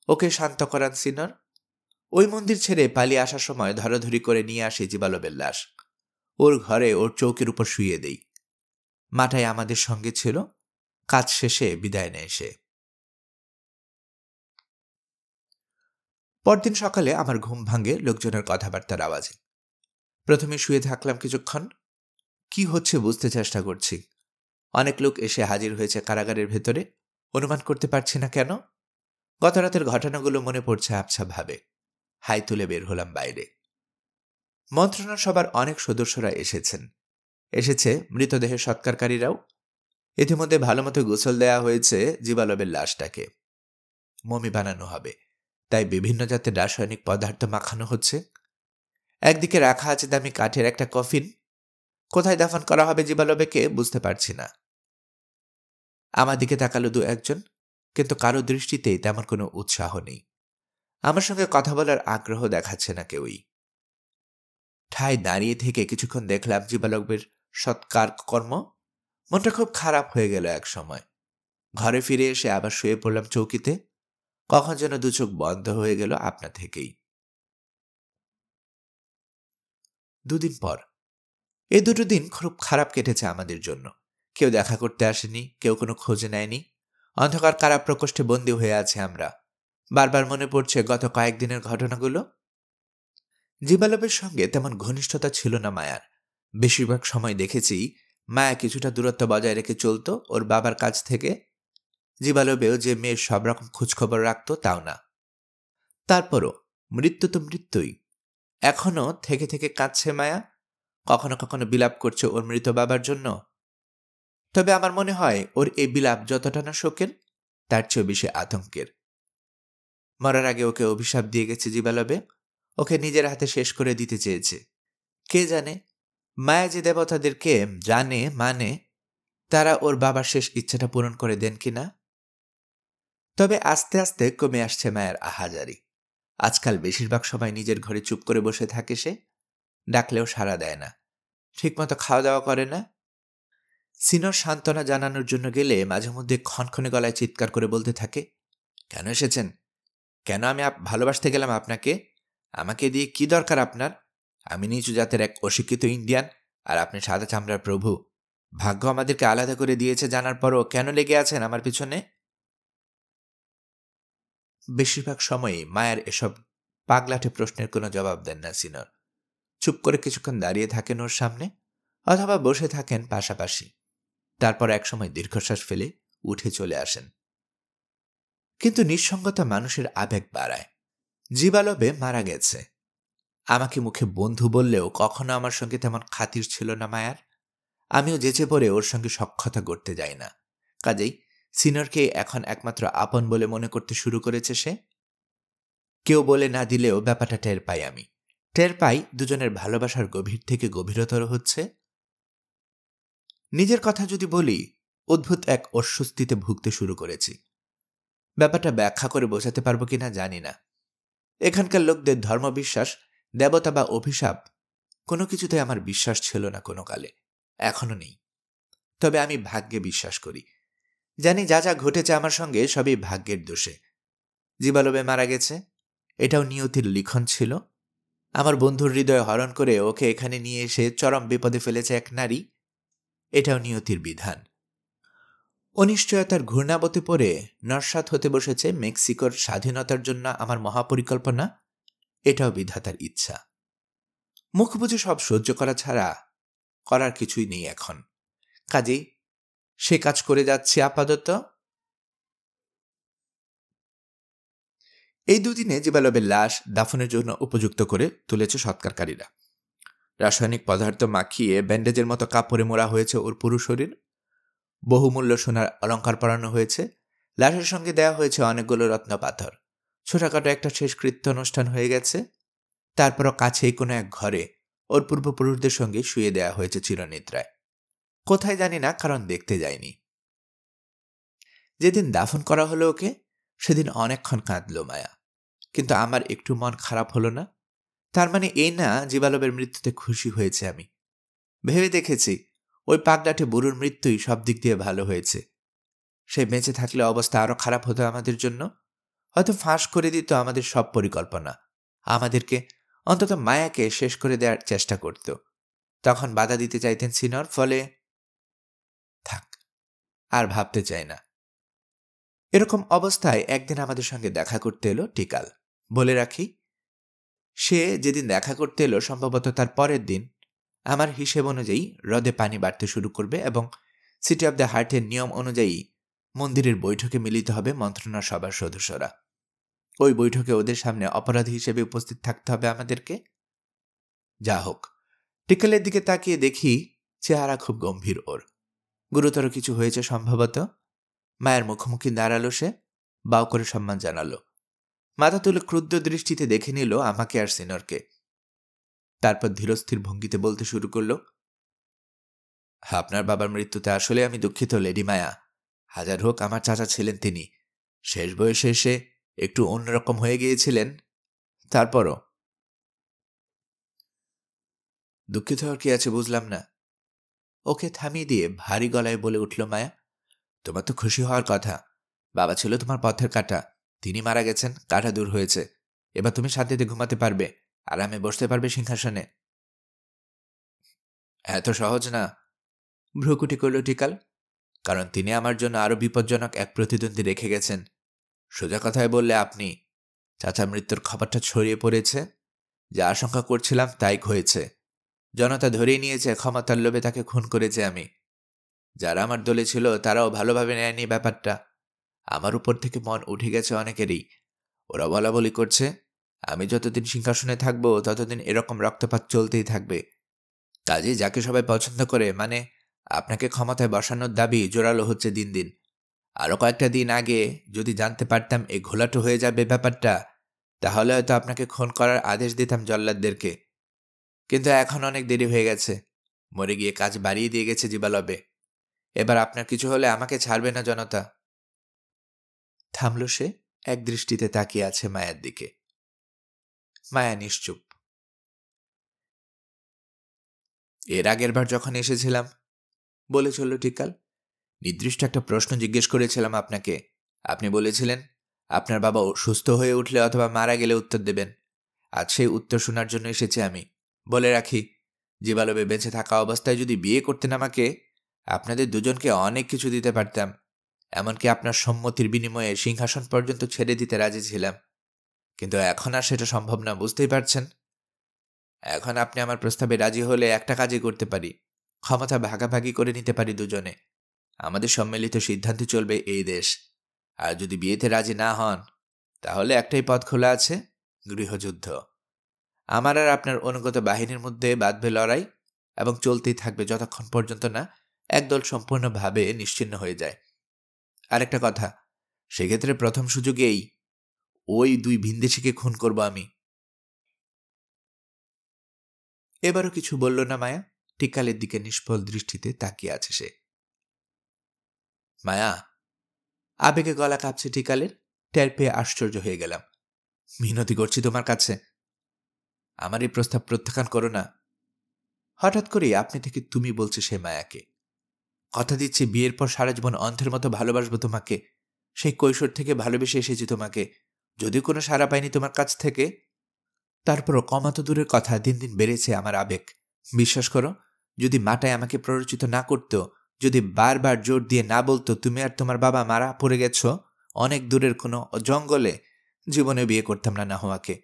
ওকে শান্ত করান সিনর। ওই মন্দির ছেড়ে পালিয়ে আসার সময় ধরাধরি করে নিয়ে আসি জীবালবের লাশ। ওর ঘরে ওর চৌকির উপর শুইয়ে দেই। মাটাই আমাদের সঙ্গে ছিল। কাজ শেষে বিদায় নেয় সে। পরদিন সকালে আমার ঘুম ভাঙে লোকজনের কথাবার্তার আওয়াজে। প্রথমে শুয়ে থাকলাম কিছুক্ষণ। কি হচ্ছে বুঝতে চেষ্টা করছি। অনেক লোক এসে হাজির হয়েছে কারাগারের ভেতরে। অনুমান করতে পারছি না কেন। গত রাতের ঘটনাগুলো মনে পড়ছে আবছা ভাবে। হাই তুলে বের হলাম বাইরে। মন্ত্রণা অনেক সদস্যরা এসেছে মৃতদেহের সৎকারকারীরাও। ইতিমধ্যে ভালোমতো গোসল দেয়া হয়েছে জীবালবের লাশটাকে। মমি বানানো হবে, তাই বিভিন্ন জাতের রাসায়নিক পদার্থ মাখানো হচ্ছে। একদিকে রাখা আছে দামি কাঠের একটা কফিন। কোথায় দাফন করা হবে জীবালবেকে বুঝতে পারছি না। আমার দিকে তাকালো দু একজন, কিন্তু কারো দৃষ্টিতেই তেমন কোনো উৎসাহ নেই। আমার সঙ্গে কথা বলার আগ্রহ দেখাচ্ছে না কেউই। ঠায় দাঁড়িয়ে থেকে কিছুক্ষণ দেখলাম জীবালবের সৎকার কর্ম। মনটা খুব খারাপ হয়ে গেল এক সময়। ঘরে ফিরে এসে আবার শুয়ে পড়লাম চৌকিতে। কখন যেন দু চোখ বন্ধ হয়ে গেল আপনা থেকেই। দুদিন পর। এই দুটো দিন খুব খারাপ কেটেছে আমাদের জন্য। কেউ দেখা করতে আসেনি, কেউ কোনো খোঁজে নেয়নি। অন্ধকার কারা প্রকোষ্ঠে বন্দী হয়ে আছে আমরা। বারবার মনে পড়ছে গত কয়েকদিনের ঘটনাগুলো। জীবালবের সঙ্গে তেমন ঘনিষ্ঠতা ছিল না মায়ার। বেশিরভাগ সময় দেখেছি মায়া কিছুটা দূরত্ব বজায় রেখে চলত ওর বাবার কাছ থেকে। জীবালবেও যে মেয়ের সব রকম খোঁজখবর রাখত তাও না। তারপরও মৃত্যু তো মৃত্যুই। এখনো থেকে থেকে কাঁদছে মায়া। কখনো কখনো বিলাপ করছে ওর মৃত বাবার জন্য। তবে আমার মনে হয় ওর এই বিলাপ যতটা না শোকের, তার চেয়েও বেশি আতঙ্কের। মরার আগে ওকে অভিশাপ দিয়ে গেছে জীবালবে। ওকে নিজের হাতে শেষ করে দিতে চেয়েছে। কে জানে, মায়া যে দেবতাদেরকে জানে মানে, তারা ওর বাবার শেষ ইচ্ছাটা পূরণ করে দেন কিনা। তবে আস্তে আস্তে কমে আসছে মায়ের আহাজারি। আজকাল বেশিরভাগ সময় নিজের ঘরে চুপ করে বসে থাকে সে। ডাকলেও সাড়া দেয় না। ঠিকমতো খাওয়া দাওয়া করে না। সিনর সান্ত্বনা জানানোর জন্য গেলে মাঝে মধ্যে ক্ষণক্ষণে গলায় চিৎকার করে বলতে থাকে, কেন এসেছেন? কেন আমি ভালোবাসতে গেলাম আপনাকে? আমাকে দিয়ে কি দরকার আপনার? আমি নিচু জাতের এক অশিক্ষিত ইন্ডিয়ান, আর আপনি সাদা চামড়ার প্রভু। ভাগ্য আমাদেরকে আলাদা করে দিয়েছে জানার পরও কেন লেগে আছেন আমার পিছনে? বেশিরভাগ সময়ই মায়ের এসব পাগলাটে প্রশ্নের কোনো জবাব দেন না সিনর। চুপ করে কিছুক্ষণ দাঁড়িয়ে থাকেন ওর সামনে, অথবা বসে থাকেন পাশাপাশি। তারপর একসময় দীর্ঘশ্বাস ফেলে উঠে চলে আসেন। কিন্তু নিঃসঙ্গতা মানুষের আবেগ বাড়ায়। জীবালবে মারা গেছে। আমাকে মুখে বন্ধু বললেও কখনো আমার সঙ্গে তেমন খাতির ছিল না মায়ার। আমিও যেচে পড়ে ওর সঙ্গে সখ্যতা করতে যাই না। কাজেই সিনরকে এখন একমাত্র আপন বলে মনে করতে শুরু করেছে সে। কেউ বলে না দিলেও ব্যাপারটা টের পাই আমি। টের পাই দুজনের ভালোবাসার গভীর থেকে গভীরতর হচ্ছে। নিজের কথা যদি বলি, অদ্ভুত এক অস্বস্তিতে ভুগতে শুরু করেছি। ব্যাপারটা ব্যাখ্যা করে বোঝাতে পারবো কিনা জানি না। এখানকার লোকদের ধর্মবিশ্বাস, দেবতা বা অভিশাপ, কোনো কিছুতে আমার বিশ্বাস ছিল না কোনো কালে, এখনো নেই। তবে আমি ভাগ্যে বিশ্বাস করি। জানি যা যা ঘটেছে আমার সঙ্গে সবই ভাগ্যের দোষে। জীবালবে মারা গেছে, এটাও নিয়তির লিখন ছিল। আমার বন্ধুর হৃদয় হরণ করে ওকে এখানে নিয়ে এসে চরম বিপদে ফেলেছে এক নারী, এটাও নিয়তির বিধান। অনিশ্চয়তার ঘূর্ণাবতে পড়ে নস্যাৎ হতে বসেছে মেক্সিকোর স্বাধীনতার জন্য আমার মহাপরিকল্পনা, এটাও বিধাতার ইচ্ছা। মুখ বুঝে সব সহ্য করা ছাড়া করার কিছুই নেই এখন। কাজেই সে কাজ করে যাচ্ছে আপাতত। এই দুদিনে জীবালবের লাশ দাফনের জন্য উপযুক্ত করে তুলেছে সৎকারকারীরা। রাসায়নিক পদার্থ মাখিয়ে ব্যান্ডেজের মতো কাপড়ে মোড়া হয়েছে ওর পুরো শরীর। বহুমূল্য সোনার অলঙ্কার পরানো হয়েছে। লাশের সঙ্গে দেয়া হয়েছে অনেকগুলো রত্ন পাথর। ছোটখাটো একটা শেষকৃত্য অনুষ্ঠান হয়ে গেছে। তারপরও কাছেই কোনো এক ঘরে ওর পূর্বপুরুষদের সঙ্গে শুয়ে দেয়া হয়েছে চিরনিদ্রায়। কোথায় জানি না, কারণ দেখতে যায়নি। যেদিন দাফন করা হলো ওকে, সেদিন অনেকক্ষণ কাঁদল মায়া। কিন্তু আমার একটু মন খারাপ হলো না। তার মানে এই না জীবালবের মৃত্যুতে খুশি হয়েছে আমি। ভেবে দেখেছি ওই পাগলাটে বুড়োর মৃত্যুই সব দিক দিয়ে ভালো হয়েছে। সে বেঁচে থাকলে অবস্থা আরো খারাপ হতো আমাদের জন্য। হয়তো ফাঁস করে দিত আমাদের সব পরিকল্পনা, আমাদেরকে, অন্তত মায়াকে শেষ করে দেওয়ার চেষ্টা করত। তখন বাধা দিতে চাইতেন সিনর, ফলে থাক, আর ভাবতে চাই না। এরকম অবস্থায় একদিন আমাদের সঙ্গে দেখা করতে এলো টিকাল। বলে রাখি, সে যেদিন দেখা করতে এলো সম্ভবত তার পরের দিন আমার হিসেব অনুযায়ী হ্রদে পানি বাড়তে শুরু করবে এবং সিটি অব দ্য হার্টের নিয়ম অনুযায়ী মন্দিরের বৈঠকে মিলিত হবে মন্ত্রণা সভার সদস্যরা। ওই বৈঠকে ওদের সামনে অপরাধী হিসেবে উপস্থিত থাকতে হবে আমাদেরকে। যা হোক, টিকালের দিকে তাকিয়ে দেখি চেহারা খুব গম্ভীর ওর। গুরুতর কিছু হয়েছে সম্ভবত। মায়ের মুখোমুখি দাঁড়ালো সে, বাউ করে সম্মান জানালো। মাথা তুলে ক্রুদ্ধ দৃষ্টিতে দেখে নিল আমাকে আর সিনরকে। তারপর ধীরস্থির ভঙ্গিতে বলতে শুরু করলো, আপনার বাবার মৃত্যুতে আসলে আমি দুঃখিত লেডি মায়া। হাজার হোক আমার চাচা ছিলেন তিনি। শেষ বয়সে এসে একটু অন্যরকম হয়ে গিয়েছিলেন। তারপরও দুঃখিত হওয়ার কি আছে বুঝলাম না। ওকে থামিয়ে দিয়ে ভারী গলায় বলে উঠল মায়া, তোমার তো খুশি হওয়ার কথা। বাবা ছিল তোমার পথের কাঁটা, তিনি মারা গেছেন, কাঁটা দূর হয়েছে। এবার তুমি শান্তিতে ঘুমাতে পারবে, আরামে বসতে পারবে সিংহাসনে। এত সহজ না, ভ্রুকুটি করল টিকাল। কারণ তিনি আমার জন্য আরো বিপজ্জনক এক প্রতিদ্বন্দ্বী রেখে গেছেন। সোজা কথায় বললে আপনি। চাচা মৃত্যুর খবরটা ছড়িয়ে পড়েছে, যা আশঙ্কা করছিলাম তাই হয়েছে। জনতা ধরেই নিয়েছে ক্ষমতার লোভে তাকে খুন করেছে আমি। যারা আমার দলে ছিল তারাও ভালোভাবে নেয়নি ব্যাপারটা। আমার উপর থেকে মন উঠে গেছে অনেকেরই। ওরা বলা বলি করছে আমি যতদিন সিংহাসনে থাকবো ততদিন এরকম রক্তপাত চলতেই থাকবে। কাজেই যাকে সবাই পছন্দ করে, মানে আপনাকে ক্ষমতায় বসানোর দাবি জোরালো হচ্ছে দিন দিন। আরও কয়েকটা দিন আগে যদি জানতে পারতাম এই ঘোলাটো হয়ে যাবে ব্যাপারটা, তাহলে হয়তো আপনাকে খুন করার আদেশ দিতাম জল্লাদদেরকে। কিন্তু এখন অনেক দেরি হয়ে গেছে। মরে গিয়ে কাজ বাড়িয়ে দিয়ে গেছে জীবালবে। এবার আপনার কিছু হলে আমাকে ছাড়বে না জনতা। থামল সে, এক দৃষ্টিতে তাকিয়ে আছে মায়ের দিকে। মায়া নিশ্চুপ। এর আগের বার যখন এসেছিলাম, বলে চলল টিকাল, নির্দিষ্ট একটা প্রশ্ন জিজ্ঞেস করেছিলাম আপনাকে। আপনি বলেছিলেন আপনার বাবা সুস্থ হয়ে উঠলে অথবা মারা গেলে উত্তর দেবেন। আজ সেই উত্তর শোনার জন্য এসেছি আমি। বলে রাখি, জীবালবে বেঁচে থাকা অবস্থায় যদি বিয়ে করতেন আমাকে, আপনাদের দুজনকে অনেক কিছু দিতে পারতাম। এমনকি আপনার সম্মতির বিনিময়ে সিংহাসন পর্যন্ত ছেড়ে দিতে রাজি ছিলাম। কিন্তু এখন আর সেটা সম্ভব না, বুঝতেই পারছেন। এখন আপনি আমার প্রস্তাবে রাজি হলে একটা কাজই করতে পারি, ক্ষমতা ভাগাভাগি করে নিতে পারি দুজনে। আমাদের সম্মিলিত সিদ্ধান্তে চলবে এই দেশ। আর যদি বিয়েতে রাজি না হন, তাহলে একটাই পথ খোলা আছে, গৃহযুদ্ধ। আমার আর আপনার অনুগত বাহিনীর মধ্যে বাঁধবে লড়াই, এবং চলতেই থাকবে যতক্ষণ পর্যন্ত না একদল সম্পূর্ণভাবে নিশ্চিহ্ন হয়ে যায়। আরেকটা কথা, সেক্ষেত্রে প্রথম সুযোগেই ওই দুই ভিনদেশীকে খুন করব আমি। এবারও কিছু বলল না মায়া। টিকালের দিকে নিষ্ফল দৃষ্টিতে তাকিয়ে আছে সে। মায়া, আবেগে গলা কাঁপছে টিকালের। টের পেয়ে আশ্চর্য হয়ে গেলাম। মিনতি করছি তোমার কাছে, আমার এই প্রস্তাব প্রত্যাখ্যান করো না। হঠাৎ করেই আপনি থেকে তুমি বলছে সে মায়াকে। কথা দিচ্ছি বিয়ের পর সারা জীবন অন্ধের মতো ভালোবাসবো তোমাকে। সেই কৈশোর থেকে ভালোবেসে এসেছি তোমাকে, যদিও কোনো সাড়া পাইনি তোমার কাছ থেকে। তারপরও কমাতো দূরের কথা, দিন দিন বেড়েছে আমার আবেগ। বিশ্বাস করো, যদি মাটায় আমাকে প্ররোচিত না করতো, যদি বারবার জোর দিয়ে না বলতো তুমি আর তোমার বাবা মারা পড়ে গেছো অনেক দূরের কোনো জঙ্গলে, জীবনে বিয়ে করতাম না নাহওয়াকে।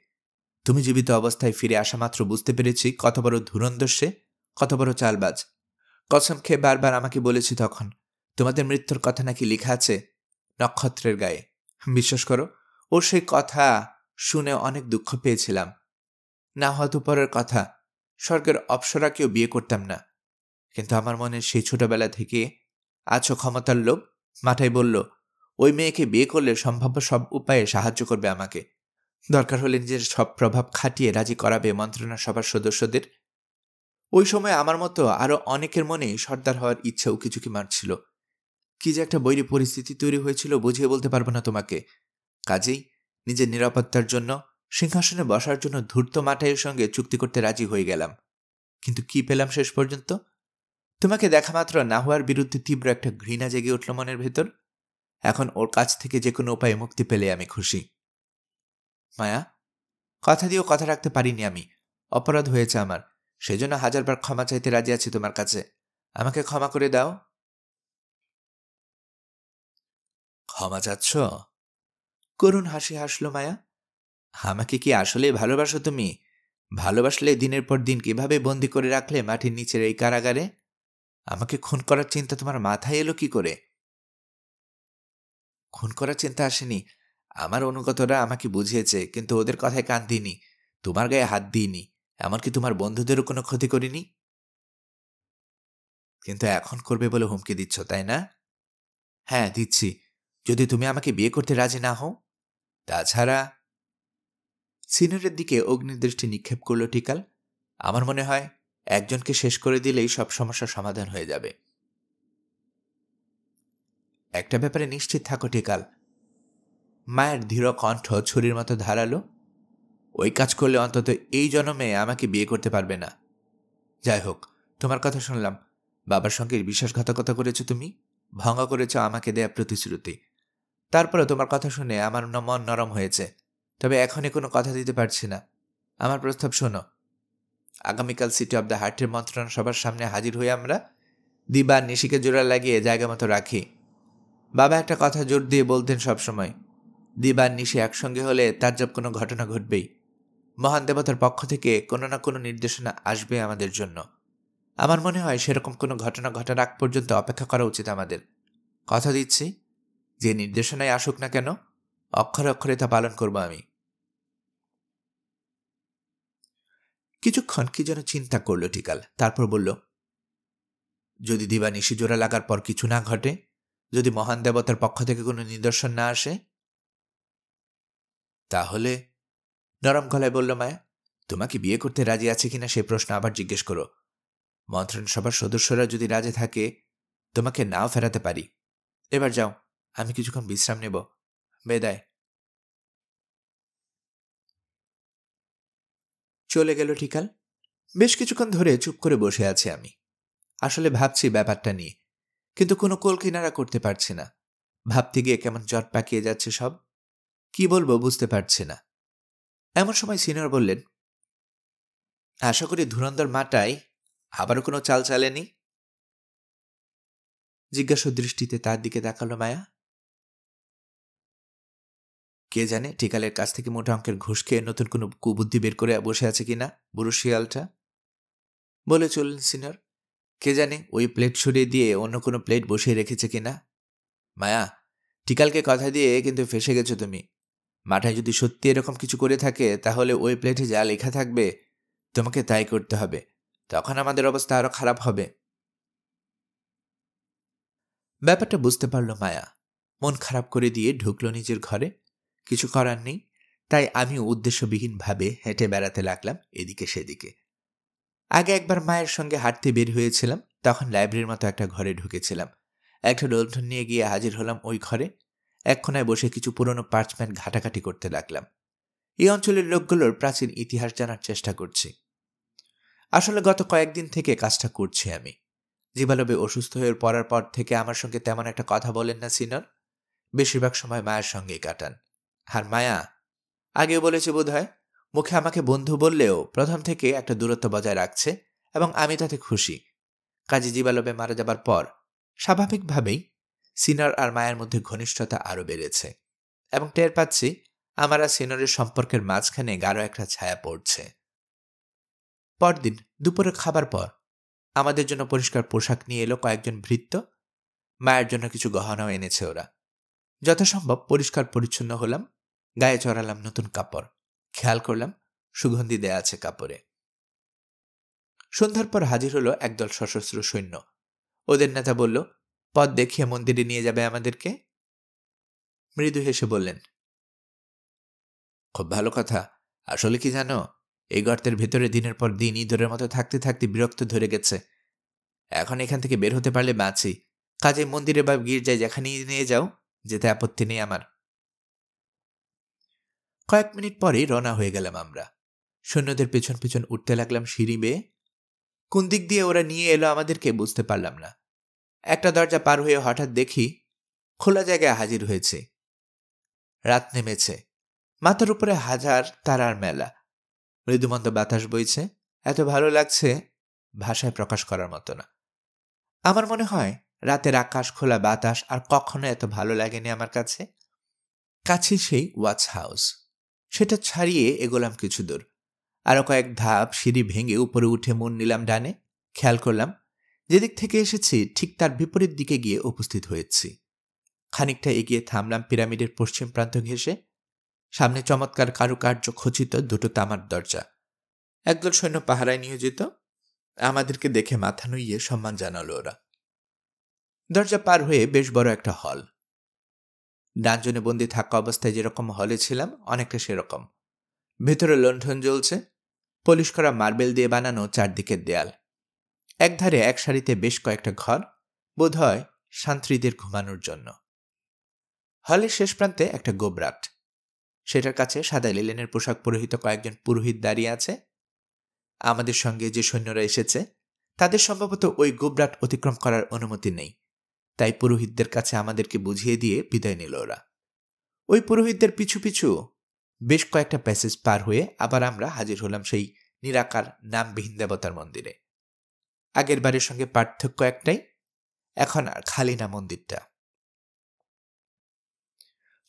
তুমি জীবিত অবস্থায় ফিরে আসা মাত্র বুঝতে পেরেছি কত বড় ধুরন্ধর সে, কত বড় চালবাজ। কসম খেয়ে বারবার আমাকে বলেছি তখন, তোমাদের মৃত্যুর কথা নাকি লেখা আছে নক্ষত্রের গায়ে। বিশ্বাস করো, ওর সেই কথা শুনে অনেক দুঃখ পেয়েছিলাম। না হয়তো পরের কথা, স্বর্গের অপ্সরাকেও বিয়ে করতাম না। কিন্তু আমার মনে সেই ছোটবেলা থেকে আছো ক্ষমতার লোভ। মাথায় বলল, ওই মেয়েকে বিয়ে করলে সম্ভাব্য সব উপায়ে সাহায্য করবে আমাকে। দরকার হলে নিজের সব প্রভাব খাটিয়ে রাজি করাবে মন্ত্রণা সভার সদস্যদের। ওই সময় আমার মতো আরো অনেকের মনেই সর্দার হওয়ার ইচ্ছা উকিঝুঁকি মারছিল। কি যে একটা বৈরী পরিস্থিতি তৈরি হয়েছিল বুঝিয়ে বলতে পারবো না তোমাকে। কাজেই নিজের নিরাপত্তার জন্য সিংহাসনে বসার জন্য ধূর্ত মাটাইয়ের সঙ্গে চুক্তি করতে রাজি হয়ে গেলাম, কিন্তু কি পেলাম শেষ পর্যন্ত? তোমাকে দেখা মাত্র না হওয়ার বিরুদ্ধে তীব্র একটা ঘৃণা জেগে উঠল মনের ভেতর। এখন ওর কাছ থেকে যে কোনো উপায়ে মুক্তি পেলে আমি খুশি। মায়া, কথা দিয়েও কথা রাখতে পারিনি আমি। অপরাধ হয়েছে আমার, সেজন্য হাজারবার ক্ষমা চাইতে রাজি আছি তোমার কাছে। আমাকে ক্ষমা করে দাও। ক্ষমা চাচ্ছ? করুণ হাসি হাসল মায়া। আমাকে কি আসলে ভালোবাসো তুমি? ভালোবাসলে দিনের পর দিন কিভাবে বন্দি করে রাখলে মাটির নিচের এই কারাগারে? আমাকে খুন করার চিন্তা তোমার মাথায় এলো কি করে? খুন করার চিন্তা আসেনি। আমার অনুগতরা আমাকে বুঝিয়েছে, কিন্তু ওদের কথায় কান দিইনি। তোমার গায়ে হাত দিইনি, এমনকি তোমার বন্ধুদেরও কোনো ক্ষতি করিনি। কিন্তু এখন করবে বলে হুমকি দিচ্ছ, তাই না? হ্যাঁ, দিচ্ছি, যদি তুমি আমাকে বিয়ে করতে রাজি না হও। তাছাড়া সিনিয়রের দিকে অগ্নিদৃষ্টি নিক্ষেপ করল টিকাল। আমার মনে হয় একজনকে শেষ করে দিলেই সব সমস্যার সমাধান হয়ে যাবে। একটা ব্যাপারে নিশ্চিত থাকো টিকাল। মায়ের ধীর কণ্ঠ ছুরির মতো ধারালো। ওই কাজ করলে অন্তত এই জন্মে আমাকে বিয়ে করতে পারবে না। যাই হোক, তোমার কথা শুনলাম। বাবার সঙ্গে বিশ্বাসঘাতকতা করেছো তুমি, ভঙ্গ করেছ আমাকে দেয়া প্রতিশ্রুতি। তারপরে তোমার কথা শুনে আমার মন নরম হয়েছে, তবে এখনই কোনো কথা দিতে পারছি না। আমার প্রস্তাব শোনো। আগামীকাল সিটি অব দ্য হার্টের মন্ত্রণা সবার সামনে হাজির হয়ে আমরা দিবা নিশিকে জোড়া লাগিয়ে জায়গা মতো রাখি। বাবা একটা কথা জোর দিয়ে বলতেন সবসময়, দিবা নিশি একসঙ্গে হলে তাজ্জব কোনো ঘটনা ঘটবেই। মহান দেবতার পক্ষ থেকে কোনো না কোনো নির্দেশনা আসবে আমাদের জন্য। আমার মনে হয় সেরকম কোনো ঘটনা ঘটার আগ পর্যন্ত অপেক্ষা করা উচিত আমাদের। কথা দিচ্ছি, যে নির্দেশনায় আসুক না কেন, অক্ষরে অক্ষরে তা পালন করব আমি। কিছুক্ষণ কি যেন চিন্তা করল টিকাল, তারপর বলল, যদি দিবা নিশি জোড়া লাগার পর কিছু না ঘটে, যদি মহান দেবতার পক্ষ থেকে কোনো নিদর্শন না আসে, তাহলে? নরম গলায় বলল মায়া। তোমাকে বিয়ে করতে রাজি আছে কিনা সে প্রশ্ন আবার জিজ্ঞেস করো। মন্ত্রণসভার সদস্যরা যদি রাজি থাকে, তোমাকে নাও ফেরাতে পারি। এবার যাও, আমি কিছুক্ষণ বিশ্রাম নেব। বিদায়। চলে গেল টিকাল। বেশ কিছুক্ষণ ধরে চুপ করে বসে আছি আমি। আসলে ভাবছি ব্যাপারটা নিয়ে, কিন্তু কোনো কোল কিনারা করতে পারছি না। ভাবতে গিয়ে কেমন জট পাকিয়ে যাচ্ছে সব। কি বলবো বুঝতে পারছি না। এমন সময় সিনিয়র বললেন, আশা করি ধুরন্ধর মাটাই আবারও কোনো চাল চালেনি? জিজ্ঞাসা দৃষ্টিতে তার দিকে তাকালো মায়া। কে জানে টিকালের কাছ থেকে মোটা অঙ্কের ঘুষ খেয়ে নতুন কোনো কুবুদ্ধি বের করে বসে আছে কিনা বুড়ো শিয়ালটা। বলে চললেন সিনিয়র, কে জানে ওই প্লেট সরিয়ে দিয়ে অন্য কোনো প্লেট বসিয়ে রেখেছে কিনা। মায়া, টিকালকে কথা দিয়ে কিন্তু ফেসে গেছো তুমি। মাথায় যদি সত্যি এরকম কিছু করে থাকে, তাহলে ওই প্লেটে যা লেখা থাকবে তোমাকে তাই করতে হবে। তখন আমাদের অবস্থা আরো খারাপ হবে। ব্যাপারটা বুঝতে পারল মায়া। মন খারাপ করে দিয়ে ঢুকলো নিজের ঘরে। কিছু করার নেই, তাই আমি উদ্দেশ্যবিহীনভাবে হেঁটে বেড়াতে লাগলাম এদিকে সেদিকে। আগে একবার মায়ের সঙ্গে হাঁটতে বের হয়েছিলাম, তখন লাইব্রেরির মতো একটা ঘরে ঢুকেছিলাম। একটা লণ্ঠন নিয়ে গিয়ে হাজির হলাম ওই ঘরে। এক কোনায় বসে কিছু পুরনো পার্চমেন্ট ঘাটাঘাটি করতে লাগলাম। এই অঞ্চলের লোকগুলোর প্রাচীন ইতিহাস জানার চেষ্টা করছি। আসলে গত কয়েকদিন থেকে কাজটা করছি আমি। জীবালবে অসুস্থ হয়ে পড়ার পর থেকে আমার সঙ্গে তেমন একটা কথা বলেন না সিনিয়র। বেশিরভাগ সময় মায়ের সঙ্গেই কাটান। আর মায়া, আগেও বলেছে বোধহয়, মুখে আমাকে বন্ধু বললেও প্রথম থেকে একটা দূরত্ব বজায় রাখছে, এবং আমি তাতে খুশি। কাজী জীবালবে মারা যাবার পর স্বাভাবিকভাবেই সিনিয়র আর মায়ের মধ্যে ঘনিষ্ঠতা আরও বেড়েছে, এবং টের পাচ্ছি আমার আর সিনিয়রের সম্পর্কের মাঝখানে গাঢ় একটা ছায়া পড়ছে। পরদিন দুপুরে খাবার পর আমাদের জন্য পরিষ্কার পোশাক নিয়ে এলো কয়েকজন ভৃত্য। মায়ের জন্য কিছু গহনাও এনেছে ওরা। যথাসম্ভব পরিষ্কার পরিচ্ছন্ন হলাম, গায়ে চড়ালাম নতুন কাপড়। খেয়াল করলাম সুগন্ধি দেয়া আছে কাপড়ে। সন্ধ্যার পর হাজির হলো একদল সশস্ত্র সৈন্য। ওদের নেতা বলল, পথ দেখিয়ে মন্দিরে নিয়ে যাবে আমাদেরকে। মৃদু হেসে বললেন, খুব ভালো কথা। আসলে কি জানো, এই গর্তের ভেতরে দিনের পর দিন ইঁদুরের মতো থাকতে থাকতে বিরক্ত ধরে গেছে। এখন এখান থেকে বের হতে পারলে বাঁচি। কাজে মন্দিরে বা গির্জায় যেখানেই নিয়ে যাও, যেতে আপত্তি নেই আমার। কয়েক মিনিট পরেই রওনা হয়ে গেলাম আমরা। সৈন্যদের পেছন পেছন উঠতে লাগলাম সিঁড়ি বেয়ে। কোন দিক দিয়ে ওরা নিয়ে এলো আমাদেরকে বুঝতে পারলাম না। একটা দরজা পার হয়ে হঠাৎ দেখি খোলা জায়গায় হাজির হয়েছে। রাত নেমেছে, মাথার উপরে হাজার তারার মেলা, মৃদুমন্দ বাতাস বইছে, এত ভালো লাগছে ভাষায় প্রকাশ করার মতো না। আমার মনে হয় রাতের আকাশ, খোলা বাতাস আর কখনো এত ভালো লাগেনি আমার কাছে। কাছে সেই ওয়াচ হাউস, সেটা ছাড়িয়ে এগোলাম কিছু দূর। আরো কয়েক ধাপ সিঁড়ি ভেঙে উপরে উঠে মন নিলাম ডানে। খেয়াল করলাম যেদিক থেকে এসেছি ঠিক তার বিপরীত দিকে গিয়ে উপস্থিত হয়েছি। খানিকটা এগিয়ে থামলাম পিরামিডের পশ্চিম প্রান্ত ঘেঁষে। সামনে চমৎকার কারুকার্য খচিত দুটো তামার দরজা। একদল সৈন্য পাহারায় নিয়োজিত। আমাদেরকে দেখে মাথা নুইয়ে সম্মান জানালো ওরা। দরজা পার হয়ে বেশ বড় একটা হল। ডানজনে বন্দি থাকা অবস্থায় যেরকম হলে ছিলাম অনেকটা সেরকম। ভেতরে লণ্ঠন জ্বলছে, পলিশ করা মার্বেল দিয়ে বানানো চারদিকের দেয়াল। একধারে এক সারিতে বেশ কয়েকটা ঘর, বোধহয় শান্ত্রীদের ঘুমানোর জন্য। হলের শেষ প্রান্তে একটা গোবরাট, সেটার কাছে সাদা লিলেনের পোশাক পরিহিত কয়েকজন পুরোহিত দাঁড়িয়ে আছে। আমাদের সঙ্গে যে সৈন্যরা এসেছে তাদের সম্ভবত ওই গোবরাট অতিক্রম করার অনুমতি নেই, তাই পুরোহিতদের কাছে আমাদেরকে বুঝিয়ে দিয়ে বিদায় নিল ওরা। ওই পুরোহিতদের পিছু পিছু বেশ কয়েকটা প্যাসেজ পার হয়ে আবার আমরা হাজির হলাম সেই নিরাকার নামবিহীন দেবতার মন্দিরে। আগের বারের সঙ্গে পার্থক্য একটাই, এখন আর খালি না মন্দিরটা।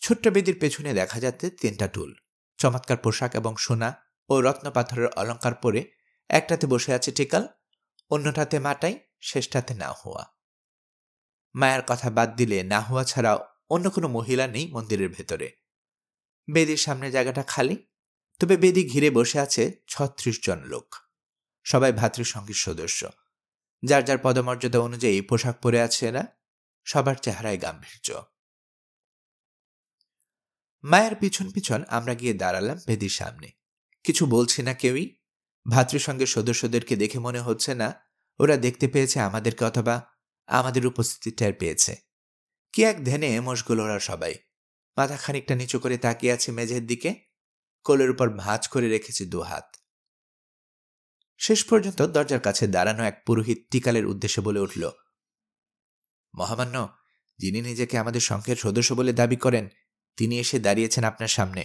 ছোট্ট বেদির পেছনে দেখা যাচ্ছে 3টা টুল, চমৎকার পোশাক এবং সোনা ও রত্ন পাথরের অলঙ্কার পরে একটাতে বসে আছে টিকাল, অন্যটাতে মাটাই, শেষটাতে না হওয়া। মায়ের কথা বাদ দিলে না হওয়া ছাড়া অন্য কোনো মহিলা নেই মন্দিরের ভেতরে। বেদির সামনে জায়গাটা খালি, তবে বেদি ঘিরে বসে আছে 36 জন লোক, সবাই ভাতৃসঙ্গীর সদস্য। যার যার পদমর্যাদা অনুযায়ী পোশাক পরে আছে এরা, সবার চেহারায় গাম্ভীর্য। মায়ের পিছন পিছন আমরা গিয়ে দাঁড়ালাম বেদির সামনে। কিছু বলছি না কেউই। ভাতৃসঙ্গের সদস্যদেরকে দেখে মনে হচ্ছে না ওরা দেখতে পেয়েছে আমাদেরকে অথবা আমাদের উপস্থিতি টের পেয়েছে। কি এক ধ্যানে মশগুল ওরা সবাই। মাথা খানিকটা নিচু করে তাকিয়ে আছে মেঝের দিকে, কোলের উপর ভাঁজ করে রেখেছে 2 হাত। শেষ পর্যন্ত দরজার কাছে দাঁড়ানো এক পুরোহিত টিকালের উদ্দেশ্যে বলে উঠল, মহামান্য, যিনি নিজেকে আমাদের সংঘের সদস্য বলে দাবি করেন তিনি এসে দাঁড়িয়েছেন আপনার সামনে।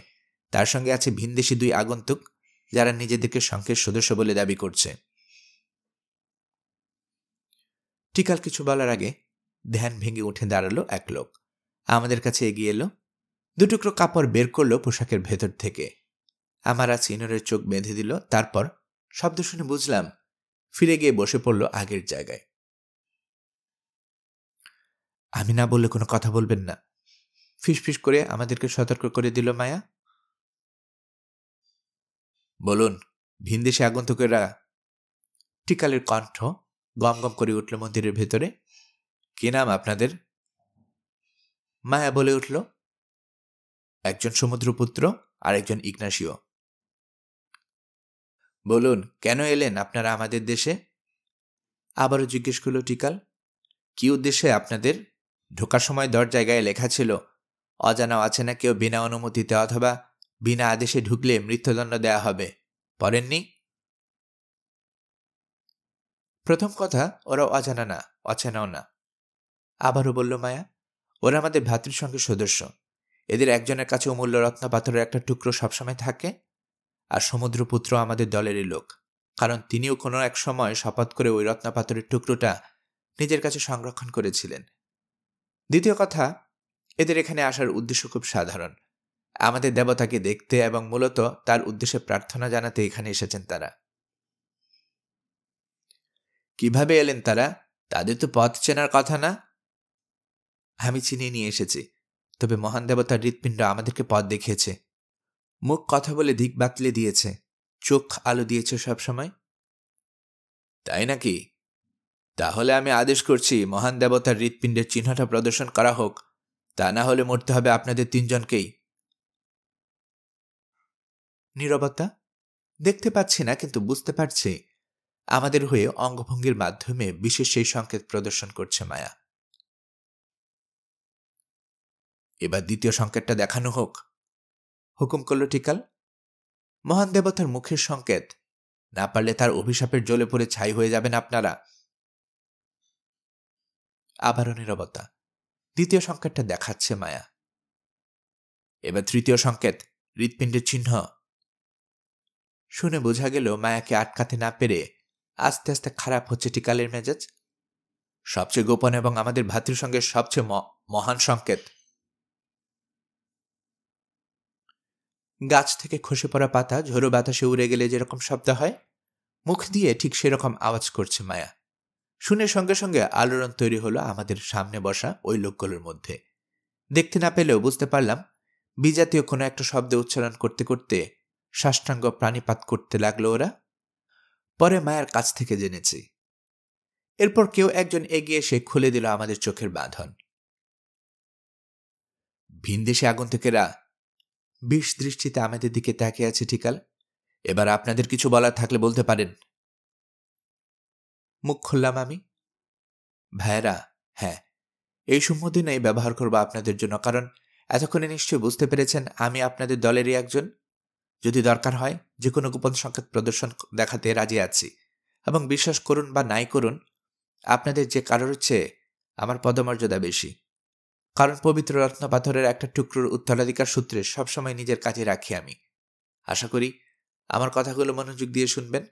তার সঙ্গে আছে ভিনদেশী 2 আগন্তুক যারা নিজেদেরকে সংঘের সদস্য বলে দাবি করছে। টিকাল কিছু বলার আগে ধ্যান ভেঙে উঠে দাঁড়ালো এক লোক। আমাদের কাছে এগিয়ে এলো, 2 টুকরো কাপড় বের করলো পোশাকের ভেতর থেকে। আমার আর সিনিয়রের চোখ বেঁধে দিল। তারপর শব্দ শুনে বুঝলাম ফিরে গিয়ে বসে পড়ল আগের জায়গায়। আমি না বললে কোনো কথা বলবেন না, ফিসফিস করে আমাদেরকে সতর্ক করে দিল মায়া। বলুন, ভিনদেশী আগন্তুকেরা। টিকালের কণ্ঠ গম গম করে উঠল মন্দিরের ভেতরে। কি নাম আপনাদের? মায়া বলে উঠল, একজন সমুদ্রপুত্র আর একজন ইগনাসিও। বলুন, কেন এলেন আপনারা আমাদের দেশে? আবারও জিজ্ঞেস করল টিকাল। কি উদ্দেশ্যে আপনাদের? ঢোকার সময় দরজায় গায়ে লেখা ছিল অজানা আছে না কেউ বিনা অনুমতিতে অথবা বিনা আদেশে ঢুকলে মৃত্যুদণ্ড দেয়া হবে। পড়েননি? প্রথম কথা, ওরা অজানা না, অচেনাও না। আবারও বলল মায়া, ওরা আমাদের ভ্রাতৃসঙ্গের সদস্য। এদের একজনের কাছে অমূল্য রত্ন পাথরের একটা টুকরো সবসময় থাকে, আর সমুদ্রপুত্র আমাদের দলেরই লোক, কারণ তিনিও কোনো এক সময় শপথ করে ওই রত্ন পাথরের টুকরোটা নিজের কাছে সংরক্ষণ করেছিলেন। দ্বিতীয় কথা, এদের এখানে আসার উদ্দেশ্য খুব সাধারণ, আমাদের দেবতাকে দেখতে এবং মূলত তার উদ্দেশ্যে প্রার্থনা জানাতে এখানে এসেছেন তারা। কিভাবে এলেন তারা? তাদের তো পথ চেনার কথা না। আমি চিনিয়ে নিয়ে এসেছি, তবে মহান দেবতার হৃৎপিণ্ড আমাদেরকে পথ দেখিয়েছে। মুখ কথা বলে দিক বাতলে দিয়েছে, চোখ আলো দিয়েছে সবসময়। তাই নাকি? তাহলে আমি আদেশ করছি মহান দেবতার হৃৎপিণ্ডের চিহ্নটা প্রদর্শন করা হোক, তা না হলে মরতে হবে আপনাদের 3 জনকেই। নীরবতা। দেখতে পাচ্ছি না, কিন্তু বুঝতে পারছি আমাদের হয়ে অঙ্গভঙ্গির মাধ্যমে বিশেষ সেই সংকেত প্রদর্শন করছে মায়া। এবার দ্বিতীয় সংকেতটা দেখানো হোক। হুকুম করল টিকাল। মহান দেবতার মুখের সংকেত, না পারলে তার অভিশাপের জ্বলে পড়ে ছাই হয়ে যাবেন আপনারা। আবারও নীরবতা। দ্বিতীয় সংকেতটা দেখাচ্ছে মায়া। এবার তৃতীয় সংকেত, হৃৎপিণ্ডের চিহ্ন। শুনে বোঝা গেল মায়াকে আটকাতে না পেরে আস্তে আস্তে খারাপ হচ্ছে টিকালের মেজাজ। সবচেয়ে গোপন এবং আমাদের ভাতৃসঙ্গের সবচেয়ে মহান সংকেত। গাছ থেকে খসে পড়া পাতা ঝোড়ো বাতাসে উড়ে গেলে যেরকম শব্দ হয়, মুখ দিয়ে ঠিক সেরকম আওয়াজ করছে মায়া। শুনে সঙ্গে সঙ্গে আলোড়ন তৈরি হলো আমাদের সামনে বসা ওই লোকগুলোর মধ্যে। দেখতে না পেলেও বুঝতে পারলাম বিজাতীয় কোনো একটা শব্দ উচ্চারণ করতে করতে সাষ্টাঙ্গ প্রাণীপাত করতে লাগলো ওরা। পরে মায়ের কাছ থেকে জেনেছি। এরপর কেউ একজন এগিয়ে এসে খুলে দিল আমাদের চোখের বাঁধন। ভিনদেশে আগন্তুকেরা বিষ দৃষ্টিতে আমাদের দিকে তাকিয়ে আছে টিকাল। এবার আপনাদের কিছু বলার থাকলে বলতে পারেন। মুখ খুললাম আমি। ভাইয়েরা, হ্যাঁ, এই সম্বোধনাই ব্যবহার করবো আপনাদের জন্য, কারণ এতক্ষণে নিশ্চয়ই বুঝতে পেরেছেন আমি আপনাদের দলেরই একজন। যদি দরকার হয় যে কোনো গোপন সংকেত প্রদর্শন দেখাতে রাজি আছি, এবং বিশ্বাস করুন বা নাই করুন, আপনাদের যে কারোর চেয়ে আমার পদমর্যাদা বেশি। কারণ পবিত্র রত্নপাথরের একটা টুকরোর উত্তরাধিকার সূত্রে সবসময় নিজের কাছে রাখি আমি। আশা করি আমার কথাগুলো মনোযোগ দিয়ে শুনবেন।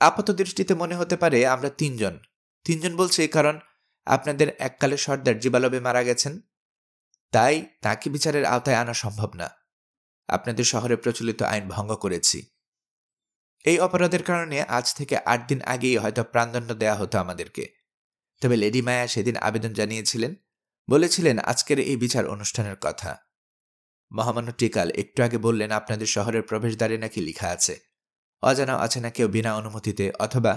আপাত দৃষ্টিতে মনে হতে পারে আমরা তিনজন বলছি কারণ আপনাদের এককালে সর্দার জিবালবে মারা গেছেন, তাই তাকে বিচারের আওতায় আনা সম্ভব না। আপনাদের শহরে প্রচলিত আইন ভঙ্গ করেছি। এই অপরাধের কারণে আজ থেকে 8 দিন আগেই হয়তো প্রাণদণ্ড দেয়া হতো আমাদেরকে। তবে লেডি মায়া সেদিন আবেদন জানিয়েছিলেন, বলেছিলেন আজকের এই বিচার অনুষ্ঠানের কথা। মহামান্য টিকাল একটু আগে বললেন আপনাদের শহরের প্রবেশদ্বারে নাকি লেখা আছে, অজানা অচেনা কেউ বিনা অনুমতিতে অথবা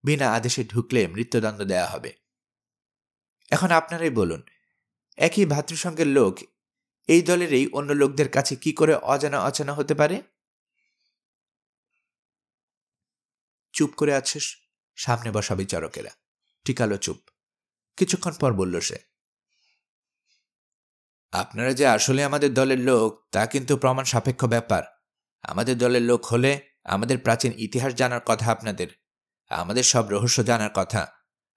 বিনা আদেশে ঢুকলে মৃত্যুদণ্ড দেয়া হবে। এখন আপনারাই বলুন, একই ভাতৃসঙ্গের লোক এই দলেরই অন্য লোকদের কাছে কি করে অজানা অচেনা হতে পারে? চুপ করে আছে সামনে বসা বিচারকেরা। টিকালও চুপ। কিছুক্ষণ পর বলল সে, আপনারা যে আসলে আমাদের দলের লোক তা কিন্তু প্রমাণ সাপেক্ষ ব্যাপার। আমাদের দলের লোক হলে আমাদের প্রাচীন ইতিহাস জানার কথা আপনাদের, আমাদের সব রহস্য জানার কথা,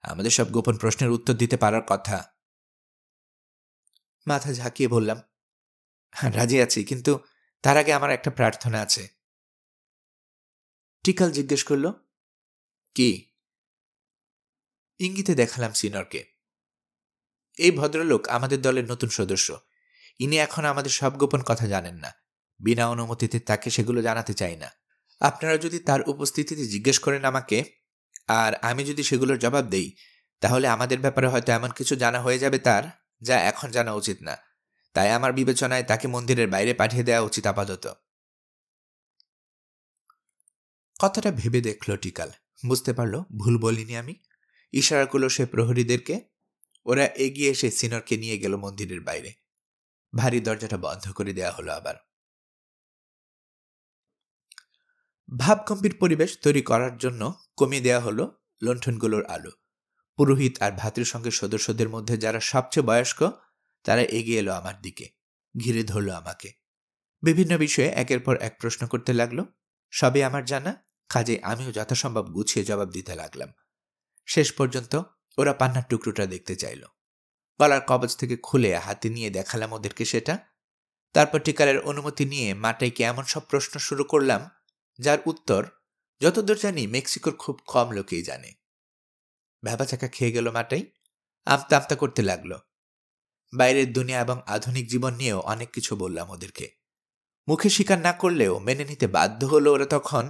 আমাদের সব গোপন প্রশ্নের উত্তর দিতে পারার কথা। মাথা ঝাঁকিয়ে বললাম, রাজি আছি, কিন্তু তার আগে আমার একটা প্রার্থনা আছে। টিকাল জিজ্ঞেস করল, কি? ইঙ্গিতে দেখালাম সিনরকে। এই ভদ্রলোক আমাদের দলের নতুন সদস্য। ইনি এখন আমাদের সব গোপন কথা জানেন না। বিনা অনুমতিতে তাকে সেগুলো জানাতে চাই না। আপনারা যদি তার উপস্থিতিতে জিজ্ঞেস করেন আমাকে, আর আমি যদি সেগুলোর জবাব দেই, তাহলে আমাদের ব্যাপারে হয়তো এমন কিছু জানা হয়ে যাবে তার, যা এখন জানা উচিত না। তাই আমার বিবেচনায় তাকে মন্দিরের বাইরে পাঠিয়ে দেওয়া উচিত আপাতত। কথাটা ভেবে দেখল টিকাল। বুঝতে পারল ভুল বলিনি আমি। ইশারা করল সে প্রহরীদেরকে। ওরা এগিয়ে এসে সিনরকে নিয়ে গেল মন্দিরের বাইরে। ভারী দরজাটা বন্ধ করে দেয়া হলো আবার। ভাবগম্ভীর পরিবেশ তৈরি করার জন্য কমিয়ে দেয়া হলো লণ্ঠনগুলোর আলো। পুরোহিত আর ভাতৃসঙ্গের সদস্যদের মধ্যে যারা সবচেয়ে বয়স্ক তারা এগিয়ে এলো আমার দিকে, ঘিরে ধরল আমাকে। বিভিন্ন বিষয়ে একের পর এক প্রশ্ন করতে লাগলো। সবই আমার জানা, কাজে আমিও যথাসম্ভব গুছিয়ে জবাব দিতে লাগলাম। শেষ পর্যন্ত ওরা পান্নার টুকরোটা দেখতে চাইল। গলার কবচ থেকে খুলে হাতে নিয়ে দেখালাম ওদেরকে সেটা। তারপর টিকালের অনুমতি নিয়ে মাটাইকে এমন সব প্রশ্ন শুরু করলাম যার উত্তর যতদূর জানি মেক্সিকোর খুব কম লোকেই জানে। ভ্যাবাচাকা খেয়ে গেল মাটাই। আমতা আমতা করতে লাগলো। বাইরের দুনিয়া এবং আধুনিক জীবন নিয়েও অনেক কিছু বললাম ওদেরকে। মুখে স্বীকার না করলেও মেনে নিতে বাধ্য হলো ওরা তখন।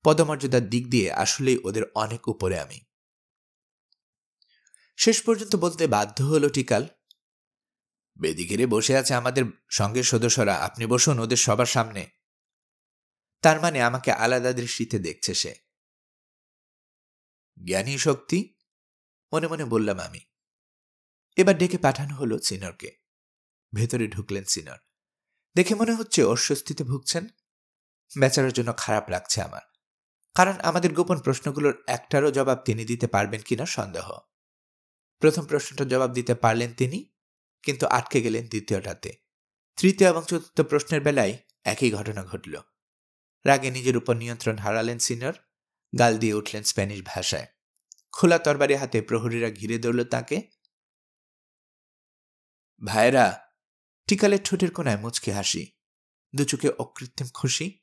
পদমর্যাদার দিক দিয়ে আসলেই ওদের অনেক উপরে আমি। শেষ পর্যন্ত বলতে বাধ্য হলো টিকাল, বেদি ঘিরে বসে আছে আমাদের সঙ্গের সদস্যরা, আপনি বসুন ওদের সবার সামনে। তার মানে আমাকে আলাদা দৃষ্টিতে দেখছে সে। জ্ঞানী শক্তি, মনে মনে বললাম আমি। এবার ডেকে পাঠানো হলো সিনরকে। ভেতরে ঢুকলেন সিনর। দেখে মনে হচ্ছে অস্বস্তিতে ভুগছেন। বেচারার জন্য খারাপ লাগছে আমার, কারণ আমাদের গোপন প্রশ্নগুলোর একটারও জবাব তিনি দিতে পারবেন কিনা সন্দেহ। প্রথম প্রশ্নটার জবাব দিতে পারলেন তিনি, কিন্তু আটকে গেলেন দ্বিতীয়টাতে। তৃতীয় এবং চতুর্থ প্রশ্নের বেলায় একই ঘটনা ঘটল। রাগে নিজের উপর নিয়ন্ত্রণ হারালেন সিনিয়র, গাল দিয়ে উঠলেন স্প্যানিশ ভাষায়। খোলা তরবারি হাতে প্রহরীরা ঘিরে ধরল তাকে। ভাইরা, টিকালের ঠোঁটের কোনায় মুচকি হাসি, দুচোখে অকৃত্রিম খুশি।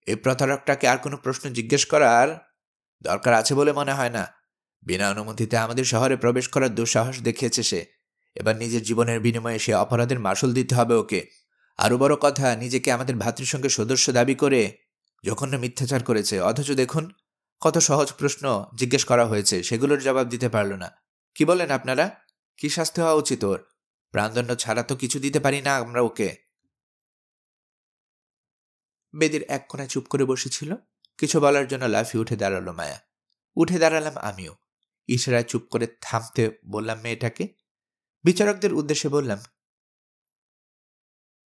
এই প্রতারকটাকে আর কোনো প্রশ্ন জিজ্ঞেস করার দরকার আছে বলে মনে হয় না। বিনা অনুমতিতে আমাদের শহরে প্রবেশ করার দুঃসাহস দেখিয়েছে সে। এবার নিজের জীবনের বিনিময়ে সে অপরাধের মাসুল দিতে হবে ওকে। আরো বড় কথা, নিজেকে আমাদের ভ্রাতৃসংঘের সদস্য দাবি করে জঘন্য মিথ্যাচার করেছে। অথচ দেখুন, কত সহজ প্রশ্ন জিজ্ঞেস করা হয়েছে, সেগুলোর জবাব দিতে পারল না। কি বলেন আপনারা? কি শাস্তি হওয়া উচিত ওর? প্রাণদণ্ড ছাড়া তো কিছু দিতে পারি না আমরা ওকে। বেদির এক কোণায় চুপ করে বসেছিল। কিছু বলার জন্য লাফিয়ে উঠে দাঁড়ালো মায়া। উঠে দাঁড়ালাম আমিও। ইশারায় চুপ করে থামতে বললাম মেয়েটাকে। বিচারকদের উদ্দেশ্যে বললাম,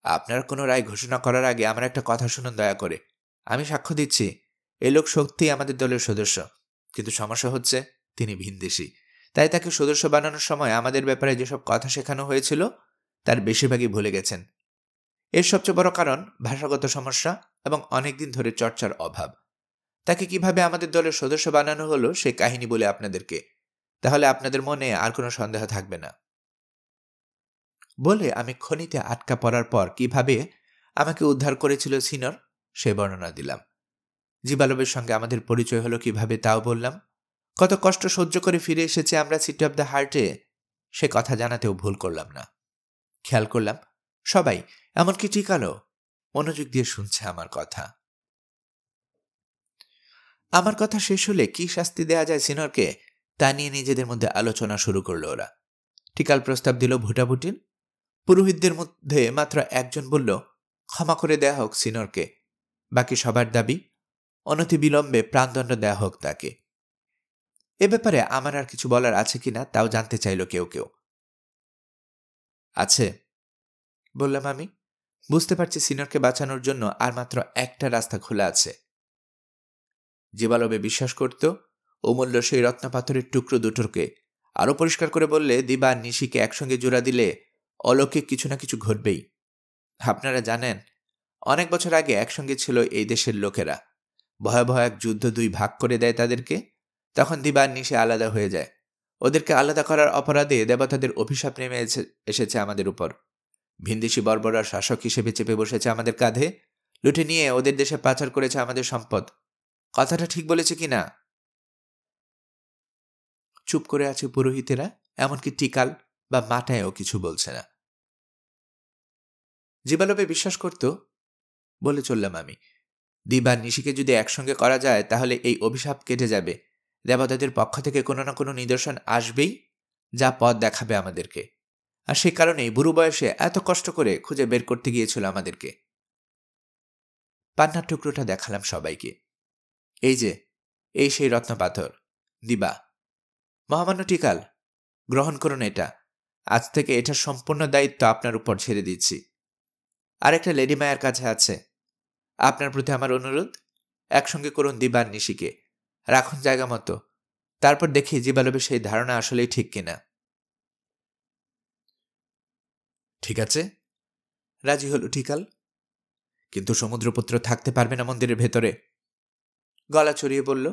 আপনার কোনো রায় ঘোষণা করার আগে আমার একটা কথা শুনুন দয়া করে। আমি সাক্ষ্য দিচ্ছি, এই লোক সত্যিই আমাদের দলের সদস্য, কিন্তু সমস্যা হচ্ছে তিনি ভিনদেশী। তাই তাকে সদস্য বানানোর সময় আমাদের ব্যাপারে যেসব কথা শেখানো হয়েছিল তার বেশিরভাগই ভুলে গেছেন। এর সবচেয়ে বড় কারণ ভাষাগত সমস্যা এবং অনেকদিন ধরে চর্চার অভাব। তাকে কিভাবে আমাদের দলের সদস্য বানানো হলো সে কাহিনী বলে আপনাদেরকে, তাহলে আপনাদের মনে আর কোনো সন্দেহ থাকবে না। বলে আমি খনিতে আটকা পড়ার পর কিভাবে আমাকে উদ্ধার করেছিল সিনিয়র সে বর্ণনা দিলাম। জিবালবের সঙ্গে আমাদের পরিচয় হলো কিভাবে তাও বললাম। কত কষ্ট সহ্য করে ফিরে এসেছে আমরা সিটি অব দ্য হার্টে, সে কথা জানাতেও ভুল করলাম না। খেয়াল করলাম সবাই, এমনকি টিকালো, মনোযোগ দিয়ে শুনছে আমার কথা। আমার কথা শেষ হলে কি শাস্তি দেয়া যায় সিনিয়রকে তা নিয়ে নিজেদের মধ্যে আলোচনা শুরু করলো ওরা। টিকাল প্রস্তাব দিল ভুটাভুটির। পুরোহিতদের মধ্যে মাত্র একজন বলল, ক্ষমা করে দেয়া হোক সিনিয়রকে। বাকি সবার দাবি, অনতিবিলম্বে প্রাণদণ্ড দেয়া হোক তাকে। এ ব্যাপারে আমার আর কিছু বলার আছে কিনা তাও জানতে চাইল কেউ কেউ। আছে, বললাম আমি। বুঝতে পারছি সিনিয়রকে বাঁচানোর জন্য আর মাত্র একটা রাস্তা খোলা আছে। জিবালবে বিশ্বাস করত অমূল্য সেই রত্নপাথরের টুকরো দুটোকে আরো পরিষ্কার করে বললে দিবা আর নিশিকে একসঙ্গে জোড়া দিলে অলৌকিক কিছু না কিছু ঘটবেই। আপনারা জানেন, অনেক বছর আগে একসঙ্গে ছিল এই দেশের লোকেরা। ভয়াবহ এক যুদ্ধ দুই ভাগ করে দেয় তাদেরকে। তখন দিবা আর নিশি আলাদা হয়ে যায়। ওদেরকে আলাদা করার অপরাধে দেবতাদের অভিশাপ নেমে এসেছে আমাদের উপর। ভিনদেশি বর্বরা শাসক হিসেবে চেপে বসেছে আমাদের কাঁধে। লুটে নিয়ে ওদের দেশে পাচার করেছে আমাদের সম্পদ। কথাটা ঠিক বলেছে কিনা? চুপ করে আছে পুরোহিতেরা, এমনকি টিকাল বা মাটায়ও কিছু বলছে না। জিবালবে বিশ্বাস করত বলে চললাম আমি। দিবা নিশিকে যদি একসঙ্গে করা যায় তাহলে এই অভিশাপ কেটে যাবে। দেবতাদের পক্ষ থেকে কোনো না কোনো নিদর্শন আসবেই, যা পথ দেখাবে আমাদেরকে। আর সে কারণেই বুড়ো বয়সে এত কষ্ট করে খুঁজে বের করতে গিয়েছিল আমাদেরকে। পান্নার টুকরোটা দেখালাম সবাইকে। এই যে, এই সেই রত্নপাথর, দিবা। মহামান্য টিকাল, গ্রহণ করুন এটা। আজ থেকে এটার সম্পূর্ণ দায়িত্ব আপনার উপর ছেড়ে দিচ্ছি। আর একটা লেডি মায়ের কাছে আছে। আপনার প্রতি আমার অনুরোধ, একসঙ্গে করুন দিবা আর নিশিকে। রাখুন জায়গা মতো। তারপর দেখি জিবালবের সেই ধারণা আসলেই ঠিক কিনা। ঠিক আছে, রাজি হলো টিকাল। কিন্তু সমুদ্রপুত্র থাকতে পারবে না মন্দিরের ভেতরে। গলা ছড়িয়ে বলল,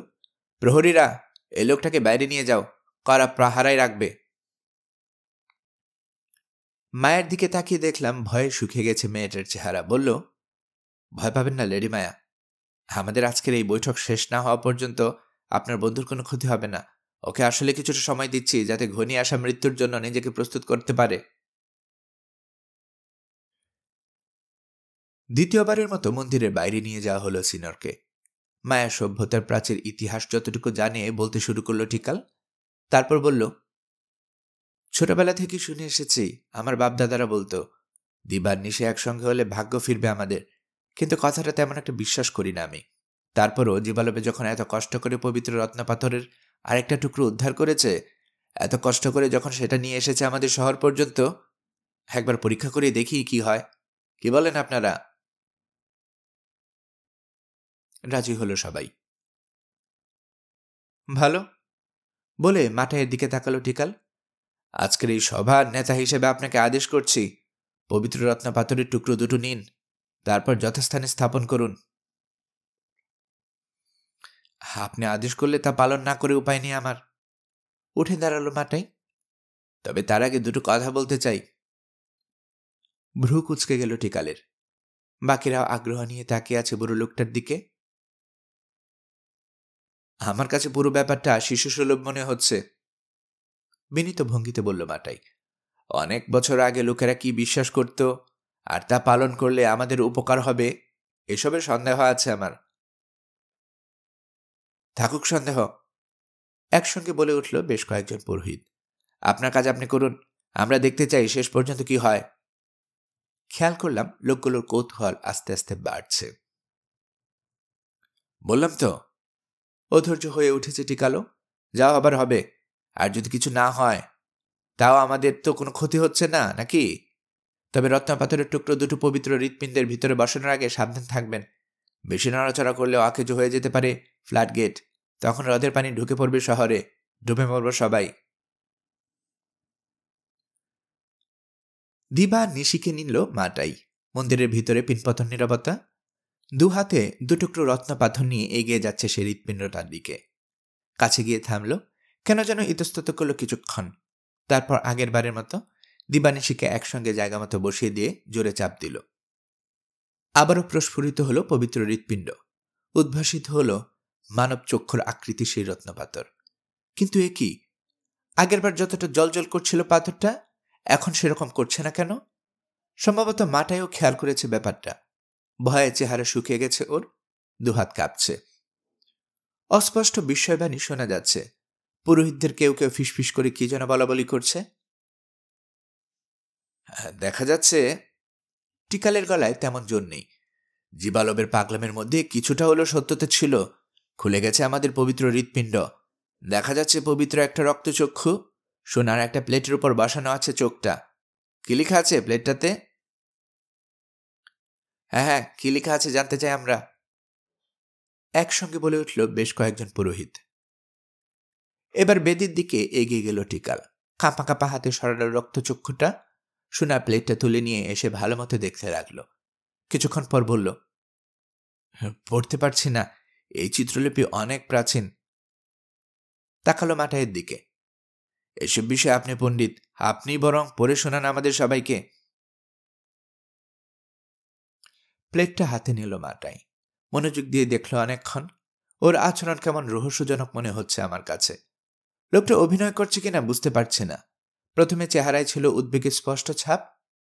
প্রহরীরা, এই লোকটাকে বাইরে নিয়ে যাও, কড়া প্রহারায় রাখবে। মায়ের দিকে তাকিয়ে দেখলাম ভয়ে শুকিয়ে গেছে মেয়েটার চেহারা। বলল, ভয় পাবেন না লেডি মায়া। আমাদের আজকের এই বৈঠক শেষ না হওয়া পর্যন্ত আপনার বন্ধুর কোনো ক্ষতি হবে না। ওকে আসলে কিছুটা সময় দিচ্ছি যাতে ঘনিয়ে আসা মৃত্যুর জন্য নিজেকে প্রস্তুত করতে পারে। দ্বিতীয়বারের মতো মন্দিরের বাইরে নিয়ে যাওয়া হলো সিনিয়রকে। মায়া সভ্যতার প্রাচীর ইতিহাস যতটুকু জানে বলতে শুরু করলো টিকাল। তারপর বলল, ছোটবেলা থেকে শুনে এসেছি, আমার বাপদাদারা বলতো দিবার নিশে একসঙ্গে হলে ভাগ্য ফিরবে আমাদের। কিন্তু কথাটা তেমন একটা বিশ্বাস করি না আমি। তারপরও জিবালবে যখন এত কষ্ট করে পবিত্র রত্নপাথরের আরেকটা টুকরো উদ্ধার করেছে, এত কষ্ট করে যখন সেটা নিয়ে এসেছে আমাদের শহর পর্যন্ত, একবার পরীক্ষা করে দেখি কি হয়। কি বলেন আপনারা? রাজি হলো সবাই। ভালো, বলে মাঠায়ের দিকে তাকালো টিকাল। আজকের এই সভার নেতা হিসেবে আপনাকে আদেশ করছি, পবিত্র রত্ন পাথরের টুকরো দুটো নিন, তারপর যথাস্থানে স্থাপন করুন। আপনি আদেশ করলে তা পালন না করে উপায় নেই আমার। উঠে দাঁড়ালো মাটাই। তবে তার আগে দুটো কথা বলতে চাই। ভ্রু কুচকে গেল টিকালের। বাকিরাও আগ্রহ নিয়ে তাকিয়ে আছে বুড়ো লোকটার দিকে। আমার কাছে পুরো ব্যাপারটা শিশুসুলভ মনে হচ্ছে, বিনীত ভঙ্গিতে বলল মাটাই। অনেক বছর আগে লোকেরা কি বিশ্বাস করত, আর তা পালন করলে আমাদের উপকার হবে, এসবের সন্দেহ আছে আমার। থাকুক সন্দেহ, একসঙ্গে বলে উঠল বেশ কয়েকজন পুরোহিত। আপনার কাজ আপনি করুন, আমরা দেখতে চাই শেষ পর্যন্ত কি হয়। খেয়াল করলাম লোকগুলোর কৌতূহল আস্তে আস্তে বাড়ছে। বললাম তো, অধৈর্য হয়ে উঠেছে টিকালো। যাও আবার হবে, আর যদি কিছু না হয় তাও আমাদের তো কোনো ক্ষতি হচ্ছে না, নাকি? তবে রত্নপাথরের টুকরো দুটো পবিত্র হৃৎপিণ্ডের ভিতরে বসানোর আগে সাবধান থাকবেন। বেশি নড়াচড়া করলেও আকেজো হয়ে যেতে পারে ফ্ল্যাট গেট। তখন হ্রদের পানি ঢুকে পড়বে শহরে, ডুবে মরব সবাই। দিবা নিশিকে নিল মাটাই। মন্দিরের ভিতরে পিনপতন নীরবতা। দু হাতে দুটুকরো রত্নপাথর নিয়ে এগিয়ে যাচ্ছে সে হৃৎপিণ্ডটার দিকে। কাছে গিয়ে থামল, কেন যেন ইতস্তত করল কিছুক্ষণ। তারপর আগের বারের মতো দিবানিশিকে একসঙ্গে জায়গা মতো বসিয়ে দিয়ে জোরে চাপ দিল। আবারও প্রস্ফুরিত হলো পবিত্র হৃৎপিণ্ড। উদ্ভাসিত হলো মানব চক্ষুর আকৃতি সেই রত্নপাথর। কিন্তু এ কি, আগেরবার যতটা জলজল করছিল পাথরটা এখন সেরকম করছে না কেন? সম্ভবত মাটাইও খেয়াল করেছে ব্যাপারটা। ভয়ে চেহারা শুকিয়ে গেছে ওর, দুহাত কাঁপছে। অস্পষ্ট বিস্ময়বাণী শোনা যাচ্ছে। পুরোহিতদের কেউ কেউ ফিসফিস করে কি যেন বলাবলি করছে। দেখা যাচ্ছে টিকালের গলায় তেমন জোর নেই। জীবালবের পাগলামের মধ্যে কিছুটা হলেও সত্যতা ছিল। খুলে গেছে আমাদের পবিত্র হৃৎপিণ্ড। দেখা যাচ্ছে পবিত্র একটা রক্তচক্ষু, সোনার একটা প্লেটের উপর বসানো আছে চোখটা। কি লেখা আছে প্লেটটাতে? হ্যাঁ, কি লেখা আছে জানতে চাই আমরা, একসঙ্গে বলে উঠল বেশ কয়েকজন পুরোহিত। এবার বেদির দিকে এগিয়ে গেল টিকাল। কাঁপা কাঁপা হাতে সরালো রক্তচক্ষুটা, সোনার প্লেটটা তুলে নিয়ে এসে ভালো মতো দেখতে লাগলো। কিছুক্ষণ পর বলল, পড়তে পারছি না, এই চিত্রলিপি অনেক প্রাচীন। তাকালো মাটাইয়ের দিকে। এসব বিষয়ে আপনি পণ্ডিত, আপনি বরং পড়ে শোনান আমাদের সবাইকে। প্লেটটা হাতে নিল মাটাই। মনোযোগ দিয়ে দেখল অনেকক্ষণ। ওর আচরণ কেমন রহস্যজনক মনে হচ্ছে আমার কাছে। লোকটা অভিনয় করছে কিনা বুঝতে পারছে না। প্রথমে চেহারায় ছিল উদ্বেগের স্পষ্ট ছাপ,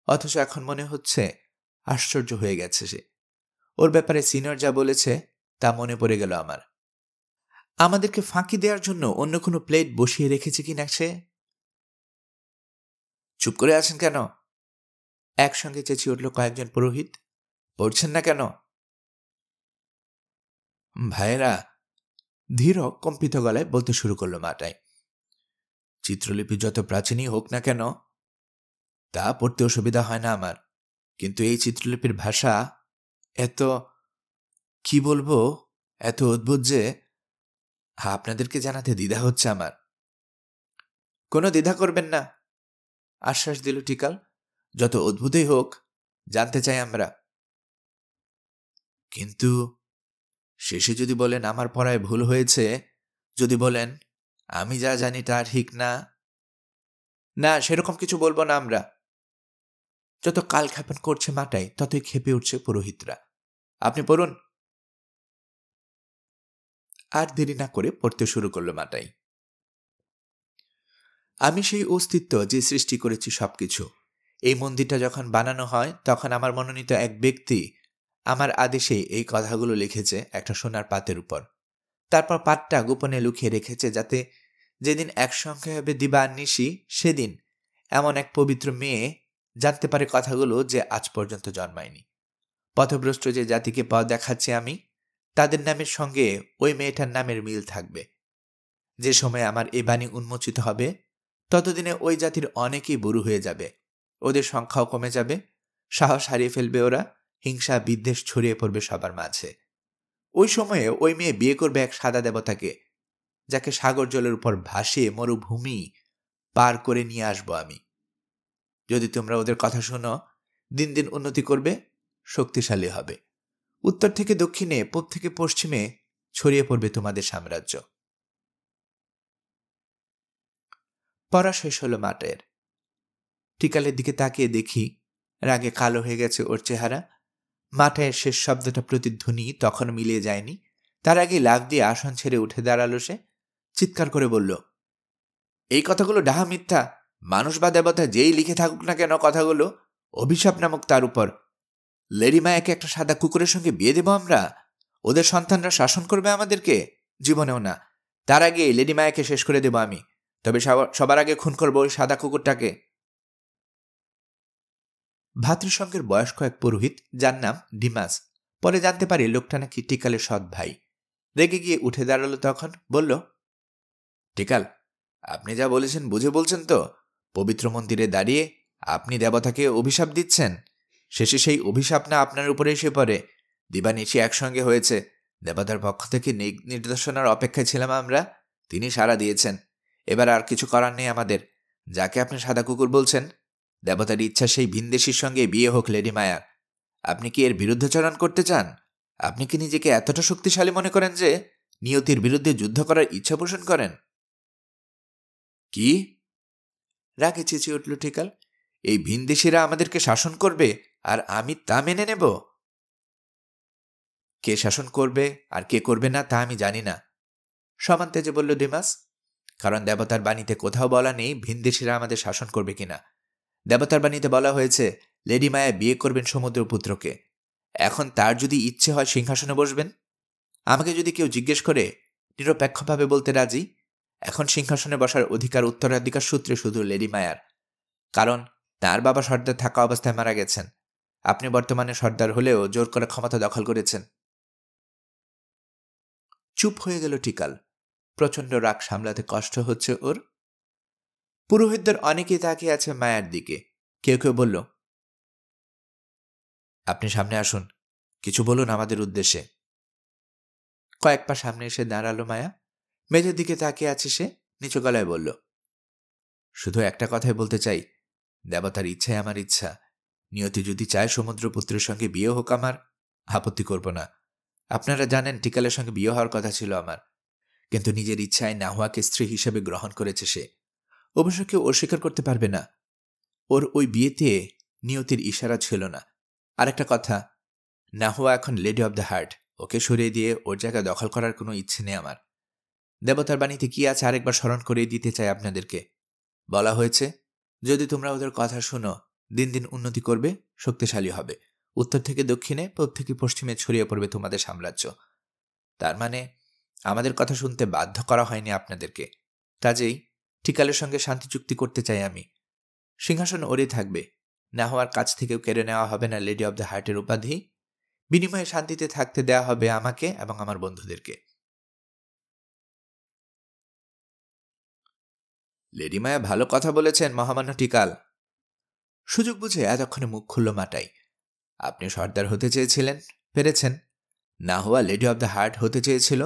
অথচ এখন মনে হচ্ছে আশ্চর্য হয়ে গেছে সে। ওর ব্যাপারে সিনিয়র যা বলেছে তা মনে পড়ে গেল আমার। আমাদেরকে ফাঁকি দেওয়ার জন্য অন্য কোনো প্লেট বসিয়ে রেখেছে কিনা সে। চুপ করে আছেন কেন? একসঙ্গে চেঁচিয়ে উঠল কয়েকজন পুরোহিত। পড়ছেন না কেন? ভাইয়েরা, ধীর কম্পিত গলায় বলতে শুরু করলো মাটাই। চিত্রলিপি যত প্রাচীনই হোক না কেন, তা পড়তে অসুবিধা হয় না আমার। কিন্তু এই চিত্রলিপির ভাষা এত, কি বলবো, এত অদ্ভুত যে আপনাদেরকে জানাতে দ্বিধা হচ্ছে আমার। কোনো দ্বিধা করবেন না, আশ্বাস দিল টিকাল। যত অদ্ভুতই হোক, জানতে চাই আমরা। কিন্তু শেষে যদি বলেন আমার পড়ায় ভুল হয়েছে, যদি বলেন আমি যা জানি তা ঠিক না, না সেরকম কিছু বলবো না আমরা। যত কালক্ষেপণ করছে মাটাই ততই খেপে উঠছে পুরোহিতরা। আপনি পড়ুন। আর দেরি না করে পড়তে শুরু করলো মাটাই। আমি সেই অস্তিত্ব যে সৃষ্টি করেছি সবকিছু। এই মন্দিরটা যখন বানানো হয় তখন আমার মনোনীত এক ব্যক্তি আমার আদেশে এই কথাগুলো লিখেছে একটা সোনার পাতের উপর। তারপর পাতটা গোপনে লুকিয়ে রেখেছে যাতে যেদিন একসঙ্গে হবে দিবা আর নিশি, সেদিন এমন এক পবিত্র মেয়ে জানতে পারে কথাগুলো যে আজ পর্যন্ত জন্মায়নি। পথভ্রষ্ট যে জাতিকে পথ দেখাচ্ছি আমি, তাদের নামের সঙ্গে ওই মেয়েটার নামের মিল থাকবে। যে সময় আমার এ বাণী উন্মোচিত হবে, ততদিনে ওই জাতির অনেকেই বুড়ো হয়ে যাবে, ওদের সংখ্যাও কমে যাবে, সাহস হারিয়ে ফেলবে ওরা, হিংসা বিদ্বেষ ছড়িয়ে পড়বে সবার মাঝে। ওই সময়ে ওই মেয়ে বিয়ে করবে এক সাদা দেবতাকে, যাকে সাগর জলের উপর ভাসিয়ে মরুভূমি পার করে নিয়ে আসবো আমি। যদি তোমরা ওদের কথা শোনো, দিন দিন উন্নতি করবে, শক্তিশালী হবে। উত্তর থেকে দক্ষিণে, পূব থেকে পশ্চিমে ছড়িয়ে পড়বে তোমাদের সাম্রাজ্য। পড়া শেষ হলো মাটের। টিকালের দিকে তাকিয়ে দেখি রাগে কালো হয়ে গেছে ওর চেহারা। মাটের শেষ শব্দটা প্রতিধ্বনি তখন মিলিয়ে যায়নি। তার আগে লাফ দিয়ে আসন ছেড়ে উঠে দাঁড়ালো সে। চিৎকার করে বলল, এই কথাগুলো ডাহা মিথ্যা। মানুষ বা দেবতা যেই লিখে থাকুক না কেন কথাগুলো, অভিশাপ নামক তার উপর। লেডি মায়াকে একটা সাদা কুকুরের সঙ্গে বিয়ে দেব আমরা? ওদের সন্তানরা শাসন করবে আমাদেরকে? জীবনেও না। তার আগে লেডি মায়াকে শেষ করে দেব আমি। তবে সবার আগে খুন করবো ওই সাদা কুকুরটাকে। ভাতৃসংঘের বয়স্ক এক পুরোহিত, যার নাম ডিমাস, পরে জানতে পারি লোকটা নাকি টিকালের সৎ ভাই। রেগে গিয়ে উঠে দাঁড়ালো তখন, বলল, টিকাল, আপনি যা বলেছেন বুঝে বলছেন তো? পবিত্র মন্দিরে দাঁড়িয়ে আপনি দেবতাকে অভিশাপ দিচ্ছেন। শেষে সেই অভিশাপ না আপনার উপরে এসে পড়ে। দিবানিশি একসঙ্গে হয়েছে। দেবতার পক্ষ থেকে নির্দেশনার অপেক্ষায় ছিলাম আমরা। তিনি সাড়া দিয়েছেন। এবার আর কিছু করার নেই আমাদের। যাকে আপনি সাদা কুকুর বলছেন, দেবতার ইচ্ছা সেই ভিনদেশীর সঙ্গে বিয়ে হোক লেডি মায়ার। আপনি কি এর বিরুদ্ধাচরণ করতে চান? আপনি কি নিজেকে এতটা শক্তিশালী মনে করেন যে নিয়তির বিরুদ্ধে যুদ্ধ করার ইচ্ছা পোষণ করেন? কি? রাগে চেঁচিয়ে উঠল টিকাল। এই ভিনদেশীরা আমাদেরকে শাসন করবে আর আমি তা মেনে নেব? কে শাসন করবে আর কে করবে না তা আমি জানি না, সমান তেজে বলল ডিমাস। কারণ দেবতার বাণীতে কোথাও বলা নেই ভিনদেশীরা আমাদের শাসন করবে কিনা। দেবতার বাণীতে বলা হয়েছে লেডি মায়া বিয়ে করবেন সমুদ্রপুত্রকে। এখন তার যদি ইচ্ছে হয় সিংহাসনে বসবেন। আমাকে যদি কেউ জিজ্ঞেস করে, নিরপেক্ষভাবে বলতে রাজি, এখন সিংহাসনে বসার অধিকার উত্তরাধিকার সূত্রে শুধু লেডি মায়ার। কারণ তার বাবা সর্দার থাকা অবস্থায় মারা গেছেন। আপনি বর্তমানে সর্দার হলেও জোর করে ক্ষমতা দখল করেছেন। চুপ হয়ে গেল টিকাল। প্রচণ্ড রাগ সামলাতে কষ্ট হচ্ছে ওর। পুরোহিতদের অনেকেই তাকিয়ে আছে মায়ার দিকে। কেউ কেউ বলল, আপনি সামনে আসুন, কিছু বলুন আমাদের উদ্দেশ্যে। কয়েক পা সামনে এসে দাঁড়ালো মায়া। মেঝের দিকে তাকিয়ে আছে সে। নিচু গলায় বলল, শুধু একটা কথাই বলতে চাই, দেবতার ইচ্ছাই আমার ইচ্ছা। নিয়তি যদি চায় সমুদ্রপুত্রের সঙ্গে বিয়ে হোক, আমার আপত্তি করব না। আপনারা জানেন টিকালের সঙ্গে বিয়ে হওয়ার কথা ছিল আমার, কিন্তু নিজের ইচ্ছায় নাহুয়াকে স্ত্রী হিসেবে গ্রহণ করেছে সে। অবশ্য কেউ অস্বীকার করতে পারবে না, ওর ওই বিয়েতে নিয়তির ইশারা ছিল না। আর একটা কথা, নাহুয়া এখন লেডি অব দ্য হার্ট। ওকে সরিয়ে দিয়ে ওর জায়গা দখল করার কোনো ইচ্ছে নেই আমার। দেবতার বাণীতে কি আছে আরেকবার স্মরণ করিয়ে দিতে চাই আপনাদেরকে। বলা হয়েছে, যদি তোমরা ওদের কথা শোনো, দিন দিন উন্নতি করবে, শক্তিশালী হবে। উত্তর থেকে দক্ষিণে, পূব থেকে পশ্চিমে ছড়িয়ে পড়বে তোমাদের সাম্রাজ্য। তার মানে আমাদের কথা শুনতে বাধ্য করা হয়নি আপনাদেরকে। কাজেই টিকালের সঙ্গে শান্তি চুক্তি করতে চাই আমি। সিংহাসন ওরই থাকবে। না হওয়ার কাছ থেকেও কেড়ে নেওয়া হবে না লেডি অব দ্য হার্টের উপাধি। বিনিময়ে শান্তিতে থাকতে দেওয়া হবে আমাকে এবং আমার বন্ধুদেরকে। লেডি মায়া ভালো কথা বলেছেন মহামান্য টিকাল। সুযোগ বুঝে এতক্ষণে মুখ খুলল মাটাই। আপনি সর্দার হতে চেয়েছিলেন, পেরেছেন। না হওয়া লেডি অব দ্য হার্ট হতে চেয়েছিল,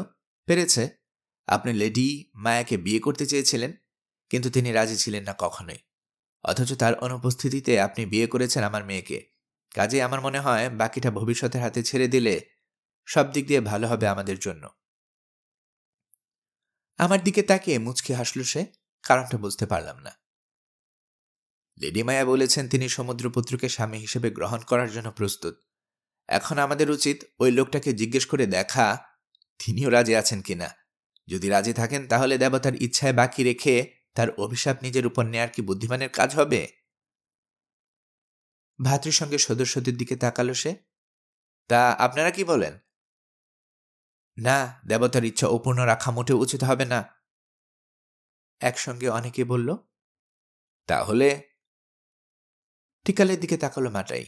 পেরেছে। আপনি লেডি মায়াকে বিয়ে করতে চেয়েছিলেন, কিন্তু তিনি রাজি ছিলেন না কখনোই। অথচ তার অনুপস্থিতিতে আপনি বিয়ে করেছেন আমার মেয়েকে। কাজে আমার মনে হয় বাকিটা ভবিষ্যতের হাতে ছেড়ে দিলে সব দিক দিয়ে ভালো হবে আমাদের জন্য। আমার দিকে তাকিয়ে মুচকি হাসল সে। কারণটা বুঝতে পারলাম না। লেডি মায়া বলেছেন তিনি সমুদ্রপুত্রকে স্বামী হিসেবে গ্রহণ করার জন্য প্রস্তুত। এখন আমাদের উচিত ওই লোকটাকে জিজ্ঞেস করে দেখা তিনিও রাজি আছেন কিনা। যদি রাজি থাকেন তাহলে দেবতার ইচ্ছায় বাকি রেখে তার অভিশাপ নিজের উপর নেয়ার কি বুদ্ধিমানের কাজ হবে? ভাতৃসঙ্গে সদস্যদের দিকে তাকালো সে। তা আপনারা কি বলেন? না, দেবতার ইচ্ছা অপূর্ণ রাখা মোটেও উচিত হবে না, একসঙ্গে অনেকে বলল। তাহলে? টিকালের দিকে তাকালো মাটাই।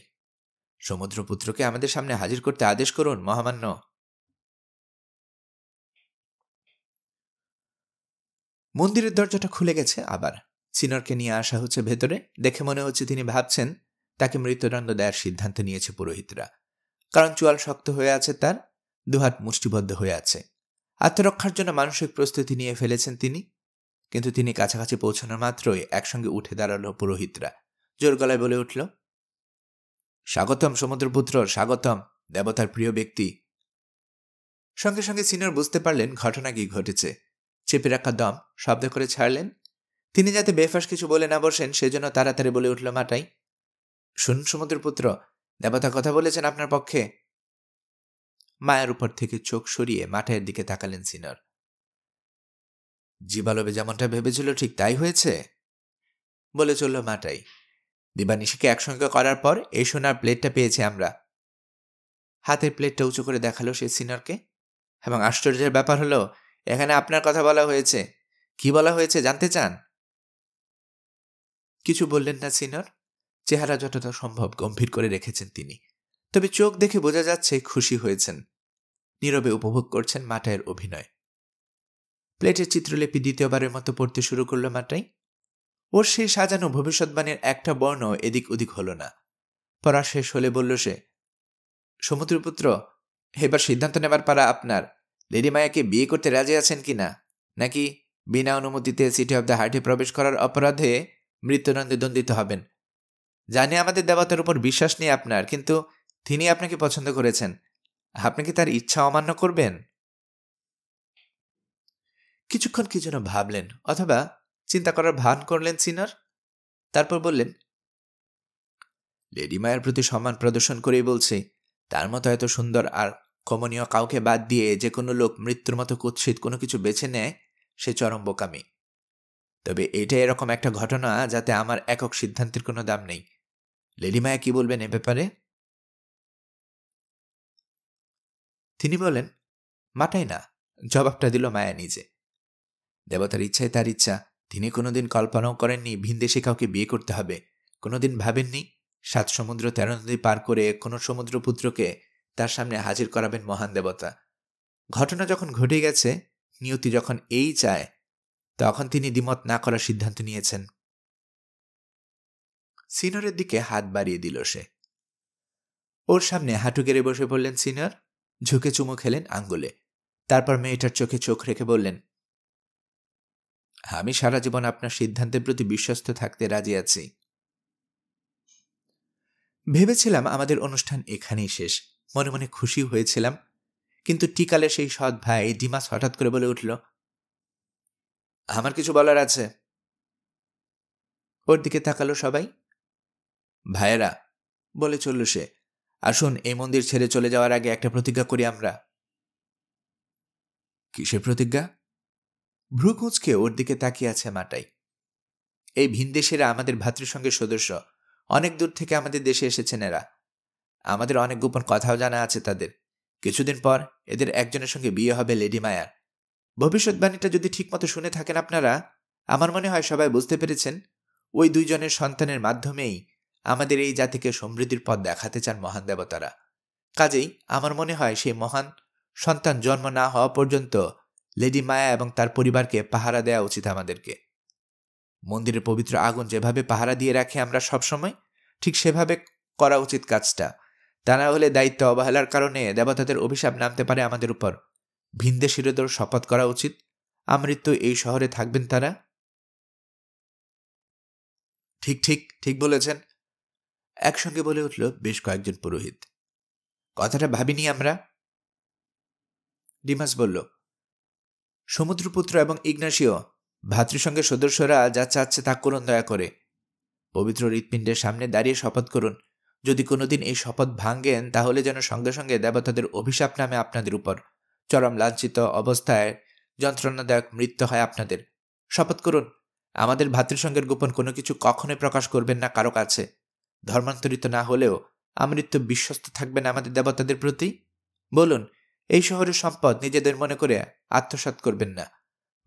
সমুদ্রপুত্রকে আমাদের সামনে হাজির করতে আদেশ করুন মহামান্য। মন্দিরের দরজাটা খুলে গেছে আবার। সিনরকে নিয়ে আসা হচ্ছে ভেতরে। দেখে মনে হচ্ছে তিনি ভাবছেন তাকে মৃত্যুদণ্ড দেওয়ার সিদ্ধান্ত নিয়েছে পুরোহিতরা। কারণ চোয়াল শক্ত হয়ে আছে তার, দুহাত মুষ্টিবদ্ধ হয়ে আছে। আত্মরক্ষার জন্য মানসিক প্রস্তুতি নিয়ে ফেলেছেন তিনি। কিন্তু তিনি কাছাকাছি পৌঁছানোর মাত্রই একসঙ্গে উঠে দাঁড়ালো পুরোহিতরা। জোর গলায় বলে উঠল, স্বাগতম সমুদ্রপুত্র, স্বাগতম, দেবতার প্রিয় ব্যক্তি। সঙ্গে সঙ্গে সিনিয়র বুঝতে পারলেন ঘটনা কি ঘটেছে। চেপে রাখা দম শব্দ করে ছাড়লেন। তিনি যাতে বেফাস কিছু বলে না বসেন সেজন্য তাড়াতাড়ি বলে উঠল মাটাই, শুনুন সমুদ্রপুত্র, দেবতা কথা বলেছেন আপনার পক্ষে। মায়ের উপর থেকে চোখ সরিয়ে মাটাইয়ের দিকে তাকালেন সিনিয়র। জীবালবে যেমনটা ভেবেছিল ঠিক তাই হয়েছে বলে চলল মাটাই। দিবানিশিকে একসঙ্গে করার পর এই সোনার প্লেটটা পেয়েছি আমরা। হাতের প্লেটটা উঁচু করে দেখালো সে সিনিয়রকে। এবং আশ্চর্যের ব্যাপার হলো, এখানে আপনার কথা বলা হয়েছে। কি বলা হয়েছে জানতে চান? কিছু বললেন না সিনিয়র। চেহারা যতটা সম্ভব গম্ভীর করে রেখেছেন তিনি, তবে চোখ দেখে বোঝা যাচ্ছে খুশি হয়েছেন। নীরবে উপভোগ করছেন মাটাইয়ের অভিনয়। প্লেটের চিত্রলিপি দ্বিতীয়বারের মতো পড়তে শুরু করল মাটাই। ওর সেই সাজানো ভবিষ্যৎবাণীর একটা বর্ণ এদিক ওদিক হলো না। পড়া শেষ হলে বলল সে, সমুদ্রপুত্র, এবার সিদ্ধান্ত নেবার পারা আপনার। লেডি মায়াকে বিয়ে করতে রাজি আছেন কিনা, নাকি বিনা অনুমতিতে সিটি অব দ্য হার্টে প্রবেশ করার অপরাধে মৃত্যুদণ্ডে দণ্ডিত হবেন? জানি আমাদের দেবতার উপর বিশ্বাস নেই আপনার, কিন্তু তিনি আপনাকে পছন্দ করেছেন। আপনি কি তার ইচ্ছা অমান্য করবেন? কিছুক্ষণ কি যেন ভাবলেন, অথবা চিন্তা করার ভান করলেন সিনিয়র। তারপর বললেন, লেডি মায়ের প্রতি সম্মান প্রদর্শন করেই বলছি, তার মতো এত সুন্দর আর কমনীয় কাউকে বাদ দিয়ে যে কোনো লোক মৃত্যুর মতো কুৎসিত কোনো কিছু বেছে নেয়, সে চরম বোকামি। তবে এটা এরকম একটা ঘটনা যাতে আমার একক সিদ্ধান্তের কোনো দাম নেই। লেডি মায়া কি বলবেন এ ব্যাপারে? তিনি বলেন, মাটাই না। জবাবটা দিল মায়া নিজে। দেবতার ইচ্ছাই তার ইচ্ছা। তিনি কোনোদিন কল্পনাও করেননি ভিনদেশে কাউকে বিয়ে করতে হবে। কোনোদিন ভাবেননি 7 সমুদ্র 13 নদী পার করে কোনো সমুদ্রপুত্রকে তার সামনে হাজির করাবেন মহান দেবতা। ঘটনা যখন ঘটে গেছে, নিয়তি যখন এই চায়, তখন তিনি দ্বিমত না করার সিদ্ধান্ত নিয়েছেন। সিনিয়রের দিকে হাত বাড়িয়ে দিল সে। ওর সামনে হাঁটু গেড়ে বসে পড়লেন সিনিয়র। ঝুঁকে চুমু খেলেন আঙ্গুলে। তারপর মেয়েটার চোখে চোখ রেখে বললেন, আমি সারা জীবন আপনার সিদ্ধান্তের প্রতি বিশ্বস্ত থাকতে রাজি আছি। ভেবেছিলাম আমাদের অনুষ্ঠান এখানেই শেষ। মনে মনে খুশি হয়েছিলাম, কিন্তু টিকালে সেই সৎ ভাই ডিমাস হঠাৎ করে বলে উঠল, আমার কিছু বলার আছে। ওর দিকে তাকালো সবাই। ভাইয়েরা, বলে চলল সে, আসুন এই মন্দির ছেড়ে চলে যাওয়ার আগে একটা প্রতিজ্ঞা করি আমরা। কিসের প্রতিজ্ঞা? ভ্রু কুঁচকে ওর দিকে তাকিয়ে আছে মাটাই। এই ভিনদেশীরা আমাদের ভ্রাতৃসংঘের সদস্য। অনেক দূর থেকে আমাদের দেশে এসেছেন এরা। আমাদের অনেক গোপন কথাও জানা আছে তাদের। কিছুদিন পর এদের একজনের সঙ্গে বিয়ে হবে লেডি মায়ার। ভবিষ্যৎবাণীটা যদি ঠিকমতো শুনে থাকেন আপনারা, আমার মনে হয় সবাই বুঝতে পেরেছেন ওই দুইজনের সন্তানের মাধ্যমেই আমাদের এই জাতিকে সমৃদ্ধির পথ দেখাতে চান মহান দেবতারা। কাজেই আমার মনে হয় সেই মহান সন্তান জন্ম না হওয়া পর্যন্ত লেডি মায়া এবং তার পরিবারকে পাহারা দেওয়া উচিত আমাদেরকে। মন্দিরের পবিত্র আগুন যেভাবে পাহারা দিয়ে রাখে আমরা সবসময়, ঠিক সেভাবে করা উচিত কাজটা। তা না হলে দায়িত্ব অবহেলার কারণে দেবতাদের অভিশাপ নামতে পারে আমাদের উপর। ভিনদেশীদের শপথ করা উচিত, আমৃত্যু এই শহরে থাকবেন তারা। ঠিক ঠিক ঠিক বলেছেন, একসঙ্গে বলে উঠল বেশ কয়েকজন পুরোহিত। কথাটা ভাবিনি আমরা। ডিমাস বলল, সমুদ্রপুত্র এবং ইগনাসিও, ভ্রাতৃসংঘের সদস্যরা যা চাচ্ছে তা করুন দয়া করে। পবিত্র হৃৎপিণ্ডের সামনে দাঁড়িয়ে শপথ করুন। যদি কোনোদিন এই শপথ ভাঙ্গেন, তাহলে যেন সঙ্গে সঙ্গে দেবতাদের অভিশাপ নামে আপনাদের উপর। চরম লাঞ্ছিত অবস্থায় যন্ত্রণাদায়ক মৃত্যু হয় আপনাদের। শপথ করুন, আমাদের ভ্রাতৃসংঘের গোপন কোনো কিছু কখনোই প্রকাশ করবেন না কারো কাছে। ধর্মান্তরিত না হলেও আমৃত্যু বিশ্বস্ত থাকবেন আমাদের দেবতাদের প্রতি। বলুন, এই শহরের সম্পদ নিজেদের মনে করে আত্মসাৎ করবেন না।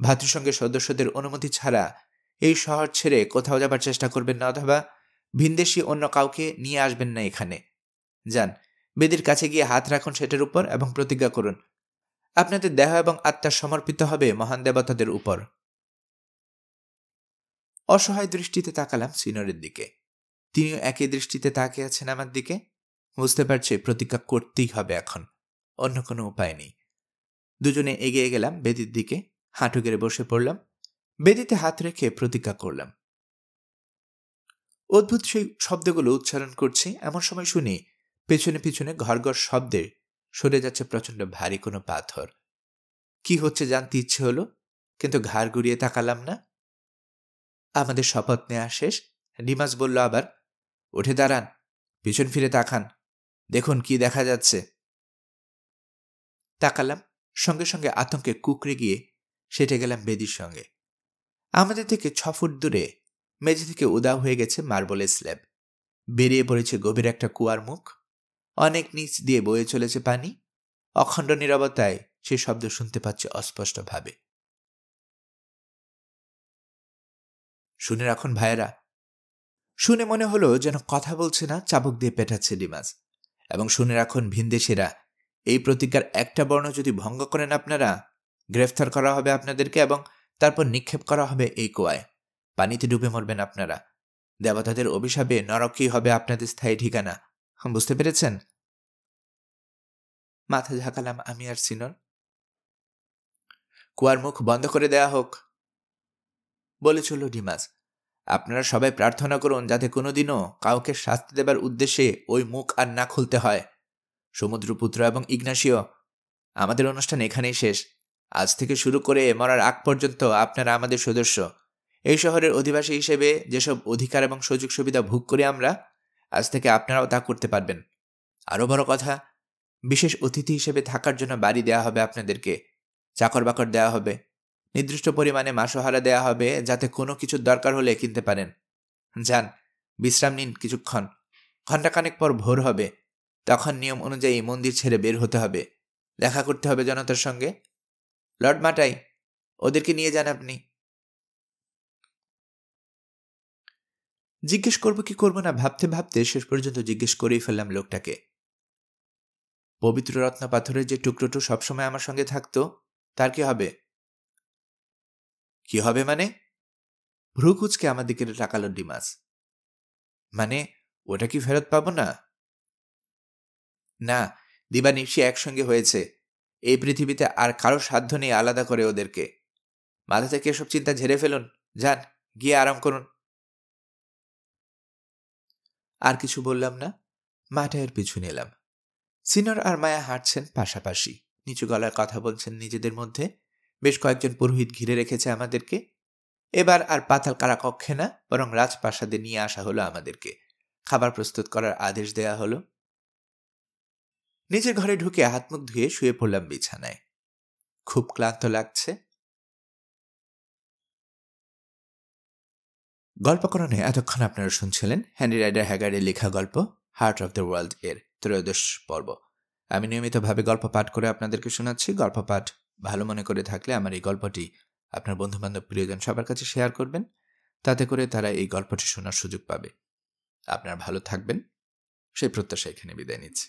ভ্রাতৃসংঘের সদস্যদের অনুমতি ছাড়া এই শহর ছেড়ে কোথাও যাবার চেষ্টা করবেন না, অথবা ভিনদেশী অন্য কাউকে নিয়ে আসবেন না এখানে। যান, বেদির কাছে গিয়ে হাত রাখুন সেটার উপর এবং প্রতিজ্ঞা করুন আপনাদের দেহ এবং আত্মা সমর্পিত হবে মহান দেবতাদের উপর। অসহায় দৃষ্টিতে তাকালাম সিনিয়রের দিকে। তিনিও একই দৃষ্টিতে তাকিয়ে আছেন আমার দিকে। বুঝতে পারছি প্রতিজ্ঞা করতেই হবে এখন, অন্য কোনো উপায় নেই। দুজনে এগিয়ে গেলাম বেদির দিকে। হাঁটু গেড়ে বসে পড়লাম। বেদিতে হাত রেখে প্রতিজ্ঞা করলাম। অদ্ভুত সেই শব্দগুলো উচ্চারণ করছি, এমন সময় শুনি পেছনে পিছনে ঘর শব্দে সরে যাচ্ছে প্রচণ্ড ভারী কোনো পাথর। কি হচ্ছে জানতে ইচ্ছে হলো, কিন্তু ঘাড় ঘুরিয়ে তাকালাম না। আমাদের শপথ নেওয়া শেষ। ডিমাস বলল আবার, উঠে দাঁড়ান, পিছন ফিরে তাকান, দেখুন কি দেখা যাচ্ছে। তাকালাম, সঙ্গে সঙ্গে আতঙ্কে কুকড়ে গিয়ে সেটে গেলাম বেদির সঙ্গে। আমাদের থেকে 6 ফুট দূরে মেঝে থেকে উদাও হয়ে গেছে মার্বলের স্ল্যাব। বেরিয়ে পড়েছে গভীর একটা কুয়ার মুখ। অনেক নিচ দিয়ে বয়ে চলেছে পানি। অখণ্ড নীরবতায় সে শব্দ শুনতে পাচ্ছে অস্পষ্টভাবে। শুনে রাখুন ভাইয়েরা। শুনে মনে হলো যেন কথা বলছে না, চাবুক দিয়ে পেটাচ্ছে ডিমাস। এবং শুনে রাখুন ভিনদেশীরা, এই প্রতিজ্ঞার একটা বর্ণ যদি ভঙ্গ করেন আপনারা, গ্রেফতার করা হবে আপনাদেরকে এবং তারপর নিক্ষেপ করা হবে এই কুয়ায়। পানিতে ডুবে মরবেন আপনারা। দেবতাদের অভিশাপে নরকই হবে আপনাদের স্থায়ী ঠিকানা। বুঝতে পেরেছেন? মাথা ঝাঁকালাম আমি আর সিনর। কুয়ার মুখ বন্ধ করে দেয়া হোক, বলে চলল ডিমাস। আপনারা সবাই প্রার্থনা করুন যাতে কোনোদিনও কাউকে শাস্তি দেবার উদ্দেশ্যে ওই মুখ আর না খুলতে হয়। সমুদ্রপুত্র এবং ইগনাসিও, আমাদের অনুষ্ঠান এখানেই শেষ। আজ থেকে শুরু করে মরার আগ পর্যন্ত আপনারা আমাদের সদস্য। এই শহরের অধিবাসী হিসেবে যেসব অধিকার এবং সুযোগ সুবিধা ভোগ করি আমরা, আজ থেকে আপনারাও তা করতে পারবেন। আরও বড় কথা, বিশেষ অতিথি হিসেবে থাকার জন্য বাড়ি দেয়া হবে আপনাদেরকে, চাকর বাকর দেওয়া হবে, নির্দিষ্ট পরিমাণে মাসোহারা দেয়া হবে যাতে কোনো কিছুর দরকার হলে কিনতে পারেন। যান, বিশ্রাম নিন কিছুক্ষণ। ঘণ্টাখানেক পর ভোর হবে, তখন নিয়ম অনুযায়ী মন্দির ছেড়ে বের হতে হবে। দেখা করতে হবে জনতার সঙ্গে। লর্ড মাটাই, ওদেরকে নিয়ে যান আপনি। জিজ্ঞেস করবো কি করবো না ভাবতে ভাবতে শেষ পর্যন্ত জিজ্ঞেস করেই ফেললাম লোকটাকে। পবিত্র রত্ন পাথরের যে টুকরোটো সবসময় আমার সঙ্গে থাকতো, তার কি হবে? কি হবে মানে? ভ্রু কুচকে আমার দিকে তাকালো ডিমাস। মানে ওটা কি ফেরত পাবো না? না, দিবানিশি একসঙ্গে হয়েছে। এই পৃথিবীতে আর কারো সাধ্য নেই আলাদা করে ওদেরকে। মাথা থেকে এসব চিন্তা ঝেড়ে ফেলুন। যান, গিয়ে আরাম করুন। আর কিছু বললাম না, মাটায়ের পিছু নিলাম। সিনর আর মায়া হাঁটছেন পাশাপাশি, নিচু গলায় কথা বলছেন নিজেদের মধ্যে। বেশ কয়েকজন পুরোহিত ঘিরে রেখেছে আমাদেরকে। এবার আর পাতাল কারাকক্ষে না, বরং রাজপ্রাসাদে নিয়ে আসা হলো আমাদেরকে। খাবার প্রস্তুত করার আদেশ দেয়া হলো। নিজের ঘরে ঢুকে হাত মুখ ধুয়ে শুয়ে পড়লাম বিছানায়। খুব ক্লান্ত লাগছে। গল্পকরণে এতক্ষণ আপনারা শুনছিলেন হেনরি রাইডার হ্যাগারের লেখা গল্প হার্ট অফ দ্য ওয়ার্ল্ড এর 13 পর্ব। আমি নিয়মিতভাবে গল্প পাঠ করে আপনাদেরকে শোনাচ্ছি। গল্প পাঠ ভালো মনে করে থাকলে আমার এই গল্পটি আপনার বন্ধুবান্ধব প্রিয়জন সবার কাছে শেয়ার করবেন, তাতে করে তারা এই গল্পটি শোনার সুযোগ পাবে। আপনারা ভালো থাকবেন, সেই প্রত্যাশা এখানে বিদায় নিচ্ছি।